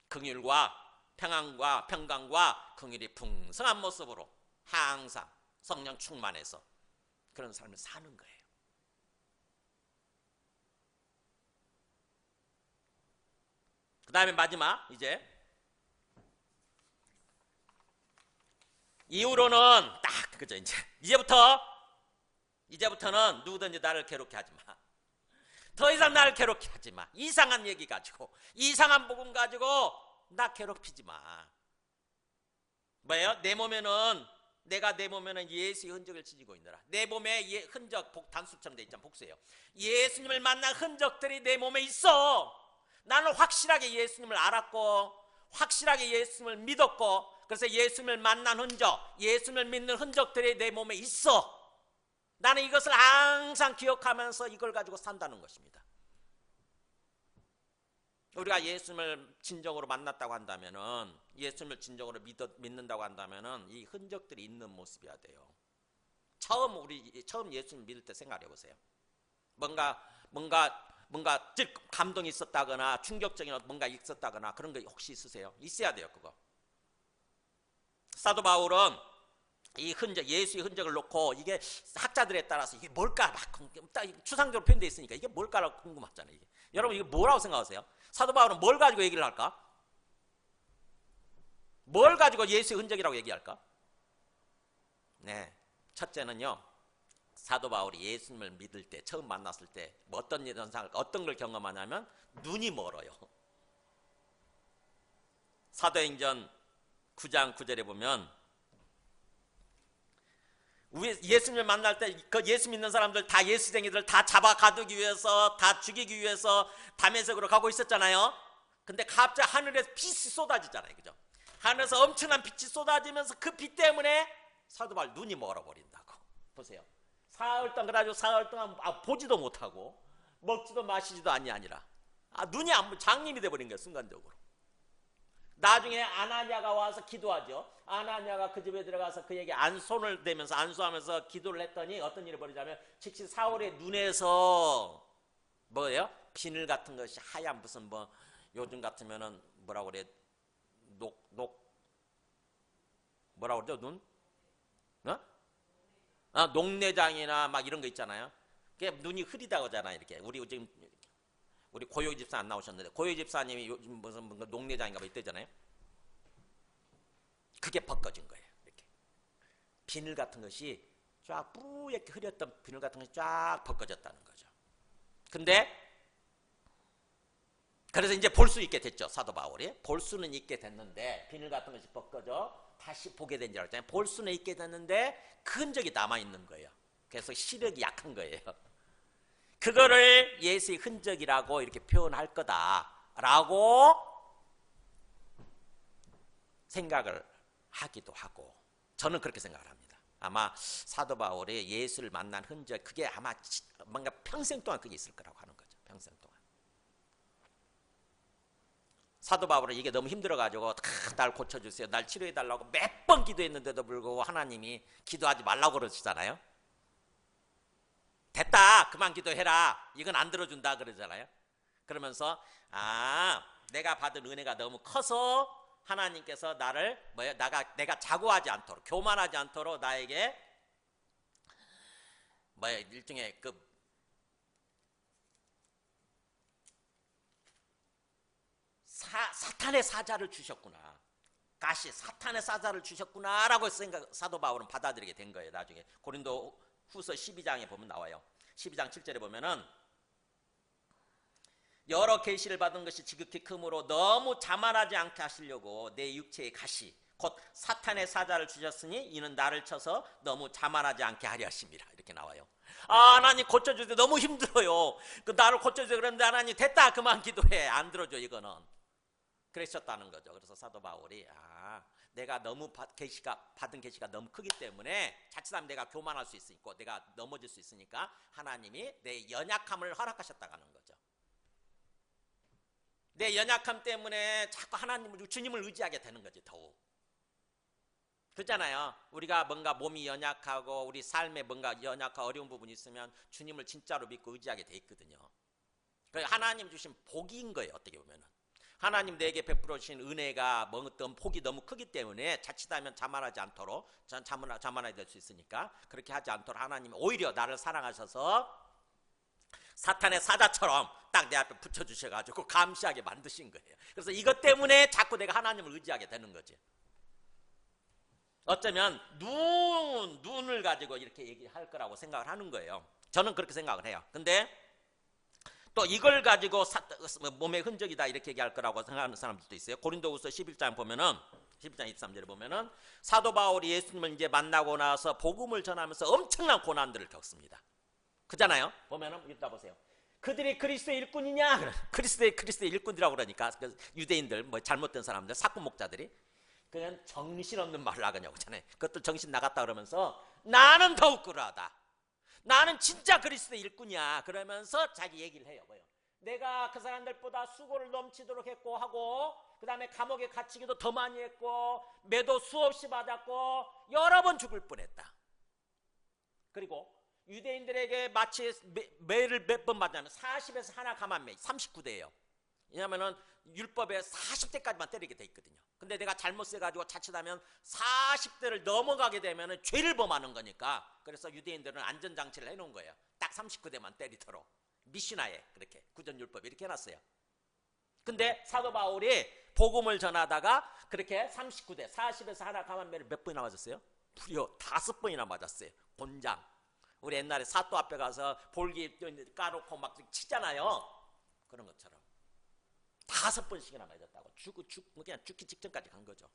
긍휼과 평안과 평강과 긍휼이 풍성한 모습으로 항상 성령 충만해서 그런 삶을 사는 거예요. 그 다음에 마지막, 이후로는 딱 그죠. 이제부터는 누구든지 나를 괴롭게 하지 마. 더 이상 나를 괴롭게 하지 마. 이상한 얘기 가지고, 이상한 복음 가지고 나 괴롭히지 마. 뭐예요? 내가 내 몸에는 예수의 흔적을 지니고 있느라. 내 몸에 흔적, 단수처럼 돼 있잖아. 복수예요. 예수님을 만난 흔적들이 내 몸에 있어. 나는 확실하게 예수님을 알았고 확실하게 예수님을 믿었고, 그래서 예수님을 만난 흔적, 예수님을 믿는 흔적들이 내 몸에 있어. 나는 이것을 항상 기억하면서 이걸 가지고 산다는 것입니다. 우리가 예수님을 진정으로 만났다고 한다면은, 예수님을 진정으로 믿는다고 한다면은 이 흔적들이 있는 모습이어야 돼요. 처음 예수님 믿을 때 생각해 보세요. 뭔가 감동이 있었다거나 충격적인 뭔가 있었다거나 그런 거 혹시 있으세요? 있어야 돼요. 그거. 사도 바울은 이 흔적, 예수의 흔적을 놓고 이게 학자들에 따라서 이게 뭘까 막 추상적으로 표현되어 있으니까 이게 뭘까라고 궁금하잖아요. 이게. 여러분, 이게 뭐라고 생각하세요? 사도 바울은 뭘 가지고 얘기를 할까? 뭘 가지고 예수의 흔적이라고 얘기할까? 네, 첫째는요, 사도 바울이 예수님을 믿을 때, 처음 만났을 때 어떤 현상을, 어떤 걸 경험하냐면 눈이 멀어요. 사도행전 9장 9절에 보면 우리 예수님을 만날 때 그 예수 믿는 사람들 다 예수쟁이들 다 잡아 가두기 위해서 다 죽이기 위해서 담에색으로 가고 있었잖아요. 근데 갑자기 하늘에서 빛이 쏟아지잖아요. 그죠? 하늘에서 엄청난 빛이 쏟아지면서 그 빛 때문에 사도 바울 눈이 멀어버린다고. 보세요. 사흘 동안 그래가지고 사흘 동안 보지도 못하고 먹지도 마시지도 아니라 눈이 장님이 돼버린 거예요. 순간적으로. 나중에 아나니아가 와서 기도하죠. 아나니아가 그 집에 들어가서 그에게 손을 대면서 안수하면서 기도를 했더니 어떤 일이 벌어지냐면 즉시 사울의 눈에서 뭐예요? 비늘 같은 것이 하얀 무슨 뭐 요즘 같으면은 뭐라고 그래? 뭐라고 그러죠? 눈? 어? 녹내장이나 막 이런 거 있잖아요. 그게 눈이 흐리다고 하잖아요. 이렇게 우리 고요희 집사 안 나오셨는데 고요희 집사님이 요즘 무슨 녹내장인가 뭐 있대잖아요. 그게 벗겨진 거예요. 이렇게 비늘 같은 것이 쫙 뿌옇게 흐렸던 비늘 같은 것이 쫙 벗겨졌다는 거죠. 근데 그래서 이제 볼 수 있게 됐죠. 사도 바울이 볼 수는 있게 됐는데 비늘 같은 것이 벗겨져 다시 보게 된 줄 알았잖아요. 볼 수는 있게 됐는데 그 흔적이 남아 있는 거예요. 그래서 시력이 약한 거예요. 그거를 예수의 흔적이라고 이렇게 표현할 거다라고 생각을 하기도 하고 저는 그렇게 생각을 합니다. 아마 사도 바울이 예수를 만난 흔적 그게 아마 뭔가 평생 동안 그게 있을 거라고 하는 거죠. 평생 동안. 사도 바울은 이게 너무 힘들어가지고 날 고쳐주세요. 날 치료해달라고 몇 번 기도했는데도 불구하고 하나님이 기도하지 말라고 그러시잖아요. 됐다 그만 기도해라 이건 안 들어준다 그러잖아요. 그러면서 내가 받은 은혜가 너무 커서 하나님께서 나를 내가 자고하지 않도록 교만하지 않도록 나에게 일종의 사탄의 사자를 주셨구나. 가시 사탄의 사자를 주셨구나라고 사도 바울은 받아들이게 된 거예요. 나중에 고린도 후서 12장에 보면 나와요. 12장 7절에 보면은 여러 계시를 받은 것이 지극히 크므로 너무 자만하지 않게 하시려고 내 육체의 가시 곧 사탄의 사자를 주셨으니 이는 나를 쳐서 너무 자만하지 않게 하려 하십니다. 이렇게 나와요. 하나님 고쳐주세요. 너무 힘들어요. 나를 고쳐주세요. 그런데 하나님 됐다 그만 기도해. 안 들어줘 이거는. 그러셨다는 거죠. 그래서 사도 바울이 내가 너무 받은 계시가 너무 크기 때문에 자칫하면 내가 교만할 수 있고 내가 넘어질 수 있으니까 하나님이 내 연약함을 허락하셨다고 하는 거죠. 내 연약함 때문에 자꾸 주님을 의지하게 되는 거지. 더욱 그렇잖아요. 우리가 뭔가 몸이 연약하고 우리 삶에 뭔가 연약하고 어려운 부분이 있으면 주님을 진짜로 믿고 의지하게 돼 있거든요. 하나님 주신 복인 거예요. 어떻게 보면은 하나님 내게 베풀어 주신 은혜가 어떤 폭이 너무 크기 때문에 자칫하면 자만하지 않도록 자만하게 될 수 있으니까 그렇게 하지 않도록 하나님이 오히려 나를 사랑하셔서 사탄의 사자처럼 딱 내 앞에 붙여주셔가지고 감시하게 만드신 거예요. 그래서 이것 때문에 자꾸 내가 하나님을 의지하게 되는 거지. 어쩌면 눈을 가지고 이렇게 얘기할 거라고 생각을 하는 거예요. 저는 그렇게 생각을 해요. 근데 또 이걸 가지고 몸의 흔적이다 이렇게 얘기할 거라고 생각하는 사람들도 있어요. 고린도후서 11장 보면은 11장 23절에 보면은 사도 바울이 예수님을 이제 만나고 나서 복음을 전하면서 엄청난 고난들을 겪습니다. 그잖아요. 보면은 읽다 보세요. 그들이 그리스도의 일꾼이냐? 그리스도의 일꾼이라고 그러니까 유대인들 잘못된 사람들 사꾼 목자들이 그냥 정신없는 말을 하냐고 하잖아요. 그것들 정신 나갔다 그러면서 나는 더욱 그러하다. 나는 진짜 그리스도의 일꾼이야. 그러면서 자기 얘기를 해요. 내가 그 사람들보다 수고를 넘치도록 했고 하고 그 다음에 감옥에 갇히기도 더 많이 했고 매도 수없이 받았고 여러 번 죽을 뻔했다. 그리고 유대인들에게 마치 매를 몇 번 받냐면 40에서 하나 감한 매 39대예요. 왜냐하면 율법에 40대까지만 때리게 돼 있거든요. 근데 내가 잘못해가지고 자칫하면 40대를 넘어가게 되면 죄를 범하는 거니까 그래서 유대인들은 안전장치를 해놓은 거예요. 딱 39대만 때리도록 미시나에 그렇게 구전율법에 이렇게 해놨어요. 근데 사도 바울이 복음을 전하다가 그렇게 39대 40에서 하나 감한 매를 몇 번이나 맞았어요? 무려 5번이나 맞았어요. 곤장. 우리 옛날에 사또 앞에 가서 볼기 까놓고 막 치잖아요. 그런 것처럼 5번씩이나 맞았다고. 그냥 죽기 직전까지 간 거죠.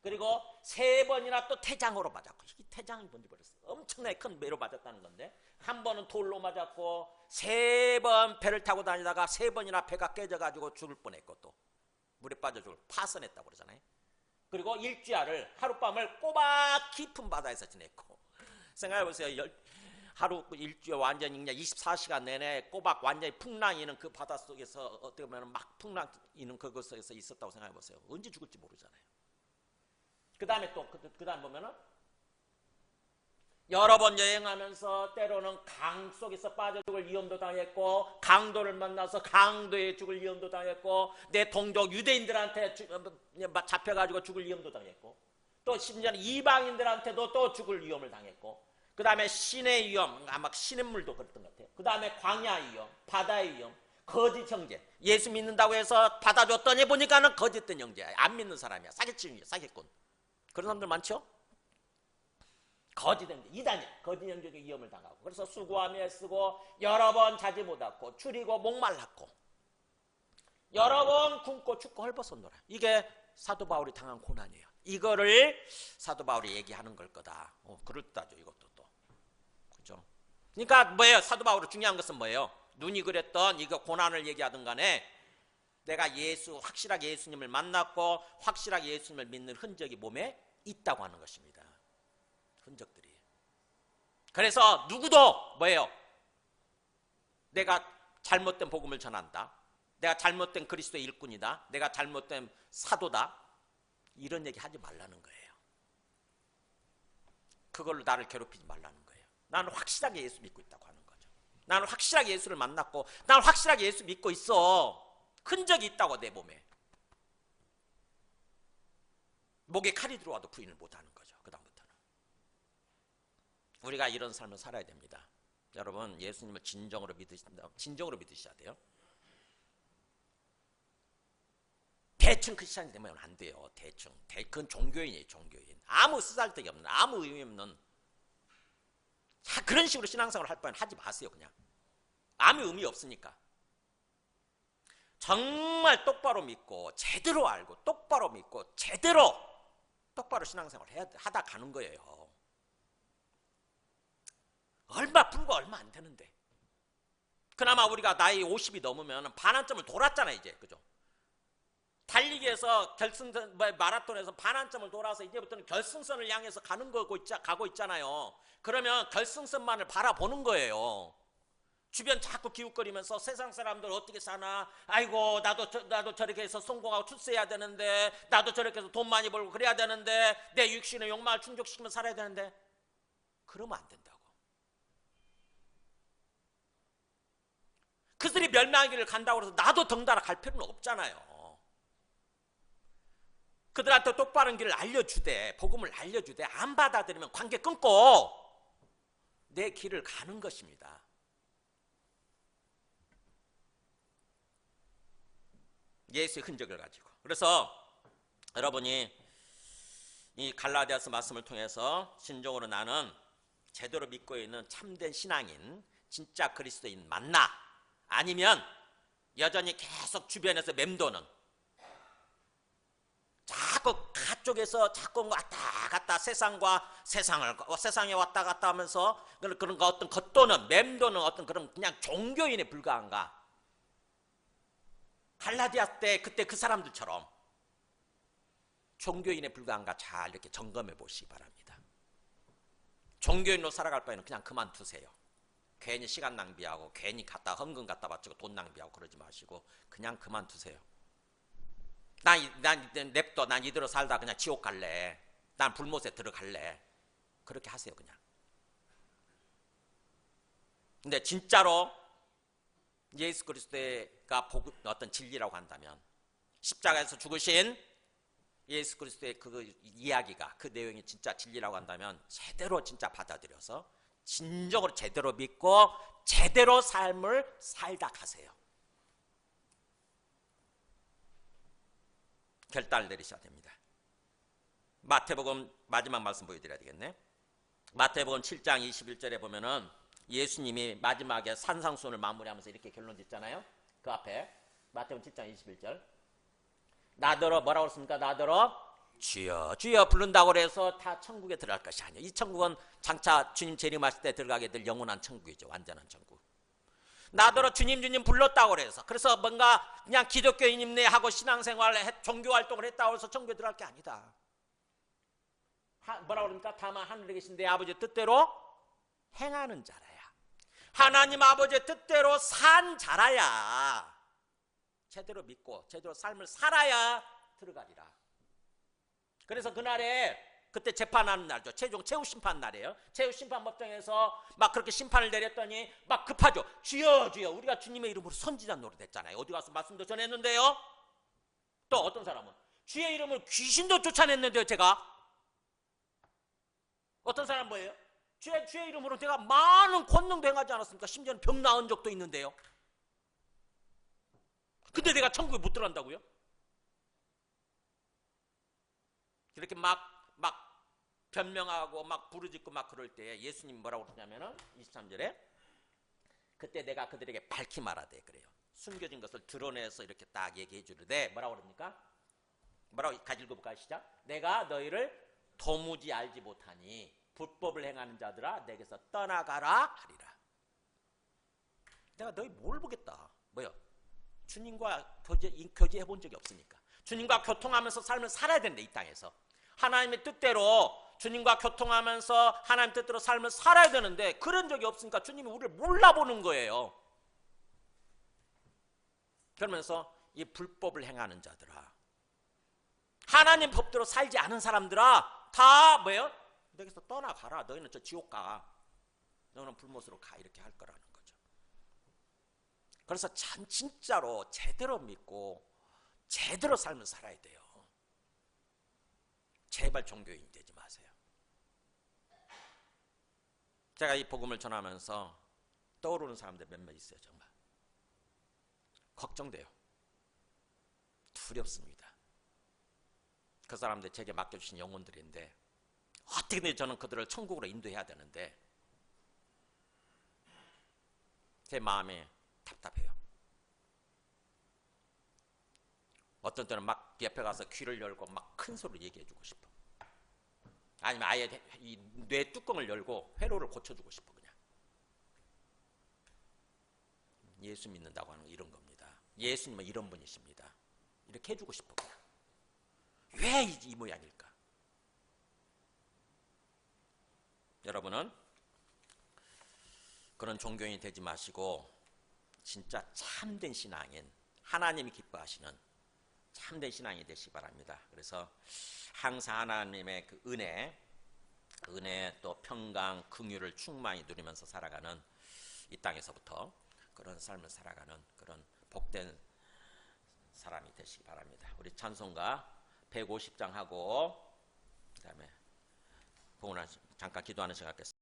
그리고 3번이나 또 태장으로 맞았고, 이 태장이 뭔지 모르겠어요. 엄청나게 큰 매로 맞았다는 건데, 한 번은 돌로 맞았고 3번 배를 타고 다니다가 3번이나 배가 깨져가지고 죽을 뻔했고, 또 물에 빠져 죽을 파선했다고 그러잖아요. 그리고 일주야를 하룻밤을 꼬박 깊은 바다에서 지냈고, 생각해보세요. 하루 일주일 완전히 그냥 24시간 내내 꼬박 완전히 풍랑이는 그 바닷속에서 어떻게 보면 막 풍랑이는 그곳에서 있었다고 생각해보세요. 언제 죽을지 모르잖아요. 그 다음에 또 그 다음 보면은 여러 번 여행하면서 때로는 강 속에서 빠져 죽을 위험도 당했고, 강도를 만나서 강도에 죽을 위험도 당했고, 내 동족 유대인들한테 잡혀가지고 죽을 위험도 당했고, 또 심지어는 이방인들한테도 또 죽을 위험을 당했고, 그 다음에 신의 위험, 아마 시냇물도 그랬던 것 같아요. 그 다음에 광야의 위험, 바다의 위험, 거짓 형제. 예수 믿는다고 해서 받아줬더니 보니까는 거짓된 형제야. 안 믿는 사람이야. 사기치는 사기꾼. 그런 사람들 많죠? 거짓 형제, 이단이야. 거짓 형제의 위험을 당하고, 그래서 수고하며 애쓰고 여러 번 자지 못하고 줄이고 목말랐고 여러 번 굶고 춥고 헐벗었노라. 이게 사도 바울이 당한 고난이에요. 이거를 사도 바울이 얘기하는 걸 거다. 그럴듯하죠. 이것도 또. 그죠? 그러니까 뭐예요? 사도 바울이 중요한 것은 뭐예요? 눈이 그랬던 이거 고난을 얘기하든 간에 내가 확실하게 예수님을 만났고 확실하게 예수님을 믿는 흔적이 몸에 있다고 하는 것입니다. 흔적들이. 그래서 누구도 뭐예요? 내가 잘못된 복음을 전한다, 내가 잘못된 그리스도의 일꾼이다, 내가 잘못된 사도다, 이런 얘기 하지 말라는 거예요. 그걸로 나를 괴롭히지 말라는 거예요. 나는 확실하게 예수 믿고 있다고 하는 거죠. 나는 확실하게 예수를 만났고 나는 확실하게 예수 믿고 있어. 흔적이 있다고 내 몸에. 목에 칼이 들어와도 부인을 못하는 거죠. 그 다음부터는. 우리가 이런 삶을 살아야 됩니다. 여러분, 예수님을 진정으로 믿으셔야 돼요. 대충 크리스찬이 되면 안 돼요. 대충. 그건 종교인이에요. 종교인. 아무 쓰잘데기 없는, 아무 의미 없는 그런 식으로 신앙생활을 할 바에는 하지 마세요. 그냥. 아무 의미 없으니까. 정말 똑바로 믿고 제대로 알고 똑바로 믿고 똑바로 신앙생활을 하다 가는 거예요. 불과 얼마 안 되는데. 그나마 우리가 나이 50이 넘으면 반환점을 돌았잖아요. 이제. 그죠? 달리기에서 마라톤에서 반환점을 돌아서 이제부터는 결승선을 향해서 가고 있잖아요. 그러면 결승선만을 바라보는 거예요. 주변 자꾸 기웃거리면서 세상 사람들 어떻게 사나, 아이고 나도 저렇게 해서 성공하고 출세해야 되는데, 나도 저렇게 해서 돈 많이 벌고 그래야 되는데, 내 육신의 욕망을 충족시키면 살아야 되는데, 그러면 안 된다고. 그들이 멸망하기를 간다고 해서 나도 덩달아 갈 필요는 없잖아요. 그들한테 똑바른 길을 알려주되, 복음을 알려주되, 안 받아들이면 관계 끊고 내 길을 가는 것입니다. 예수의 흔적을 가지고. 그래서 여러분이 이 갈라디아서 말씀을 통해서 진정으로 나는 제대로 믿고 있는 참된 신앙인, 진짜 그리스도인 맞나? 아니면 여전히 계속 주변에서 맴도는, 자꾸 가쪽에서 자꾸 왔다 갔다 세상에 왔다 갔다 하면서 그런 거 어떤 겉도는, 맴도는 어떤 그런 그냥 종교인에 불과한가? 갈라디아 때 그때 그 사람들처럼 종교인에 불과한가 잘 이렇게 점검해 보시기 바랍니다. 종교인으로 살아갈 바에는 그냥 그만두세요. 괜히 시간 낭비하고 괜히 헌금 갖다 바치고 돈 낭비하고 그러지 마시고 그냥 그만두세요. 난 냅둬. 난 이대로 살다 그냥 지옥 갈래. 난 불못에 들어갈래. 그렇게 하세요. 그냥. 근데 진짜로 예수 그리스도가 어떤 진리라고 한다면, 십자가에서 죽으신 예수 그리스도의 그 이야기가, 그 내용이 진짜 진리라고 한다면 제대로 진짜 받아들여서 진정으로 제대로 믿고 제대로 삶을 살다 가세요. 결단을 내리셔야 됩니다. 마태복음 마지막 말씀 보여드려야 되겠네. 마태복음 7장 21절에 보면은 예수님이 마지막에 산상수훈을 마무리하면서 이렇게 결론 짓잖아요. 그 앞에 마태복음 7장 21절. 나더러 뭐라고 그랬습니까? 나더러 주여 주여 부른다고 해서 다 천국에 들어갈 것이 아니에요. 이 천국은 장차 주님 재림하실 때 들어가게 될 영원한 천국이죠. 완전한 천국. 나더러 주님 주님 불렀다고 해서 그래서 뭔가 그냥 기독교인임네 하고 신앙생활 종교활동을 했다고 해서 천국에 들어갈 게 아니다. 뭐라고 그러니까 다만 하늘에 계신 내 아버지의 뜻대로 행하는 자라야. 하나님 아버지의 뜻대로 산 자라야. 제대로 믿고 제대로 삶을 살아야 들어가리라. 그래서 그날에 그때 재판하는 날죠. 최종 최후심판 날이에요. 최후심판법정에서 막 그렇게 심판을 내렸더니 막 급하죠. 주여 주여 우리가 주님의 이름으로 선지자 노릇했잖아요. 어디 가서 말씀도 전했는데요. 또 어떤 사람은 주의 이름으로 귀신도 쫓아냈는데요. 제가 어떤 사람 뭐예요? 주의 이름으로 제가 많은 권능도 행하지 않았습니까? 심지어는 병 나은 적도 있는데요. 근데 내가 천국에 못 들어간다고요? 이렇게 막 변명하고 막 부르짖고 막 그럴 때 예수님 뭐라고 그러냐면은 23절에 그때 내가 그들에게 밝히 말하되 그래요. 숨겨진 것을 드러내서 이렇게 딱 얘기해 주는데 뭐라고 그럽니까? 뭐라고 같이 읽어볼까요? 시작. 내가 너희를 도무지 알지 못하니 불법을 행하는 자들아 내게서 떠나가라 하리라. 내가 너희 뭘 보겠다. 뭐요? 주님과 교제해 본 적이 없으니까. 주님과 교통하면서 삶을 살아야 된다. 이 땅에서. 하나님의 뜻대로 주님과 교통하면서 하나님 뜻대로 삶을 살아야 되는데 그런 적이 없으니까 주님이 우리를 몰라보는 거예요. 그러면서 이 불법을 행하는 자들아 하나님 법대로 살지 않은 사람들아 다 뭐예요? 너기서 떠나가라. 너희는 저 지옥 가. 너는 불못으로 가. 이렇게 할 거라는 거죠. 그래서 참 진짜로 제대로 믿고 제대로 삶을 살아야 돼요. 제발 종교인이 되지 마세요. 제가 이 복음을 전하면서 떠오르는 사람들 몇몇 있어요. 정말 걱정돼요. 두렵습니다. 그 사람들 제게 맡겨주신 영혼들인데 어떻게든 저는 그들을 천국으로 인도해야 되는데 제 마음이 답답해요. 어떤 때는 막 옆에 가서 귀를 열고 막 큰 소리로 얘기해주고 싶어. 아니면 아예 이 뇌 뚜껑을 열고 회로를 고쳐주고 싶어. 그냥 예수 믿는다고 하는 거 이런 겁니다. 예수님은 이런 분이십니다. 이렇게 해주고 싶어. 그냥 왜 이 모양일까? 여러분은 그런 종교인이 되지 마시고 진짜 참된 신앙인 하나님이 기뻐하시는 참된 신앙이 되시기 바랍니다. 그래서 항상 하나님의 그 은혜 또 평강, 긍휼을 충만히 누리면서 살아가는 이 땅에서부터 그런 삶을 살아가는 그런 복된 사람이 되시기 바랍니다. 우리 찬송가 150장 하고 그다음에 잠깐 기도하는 시간 갖겠습니다.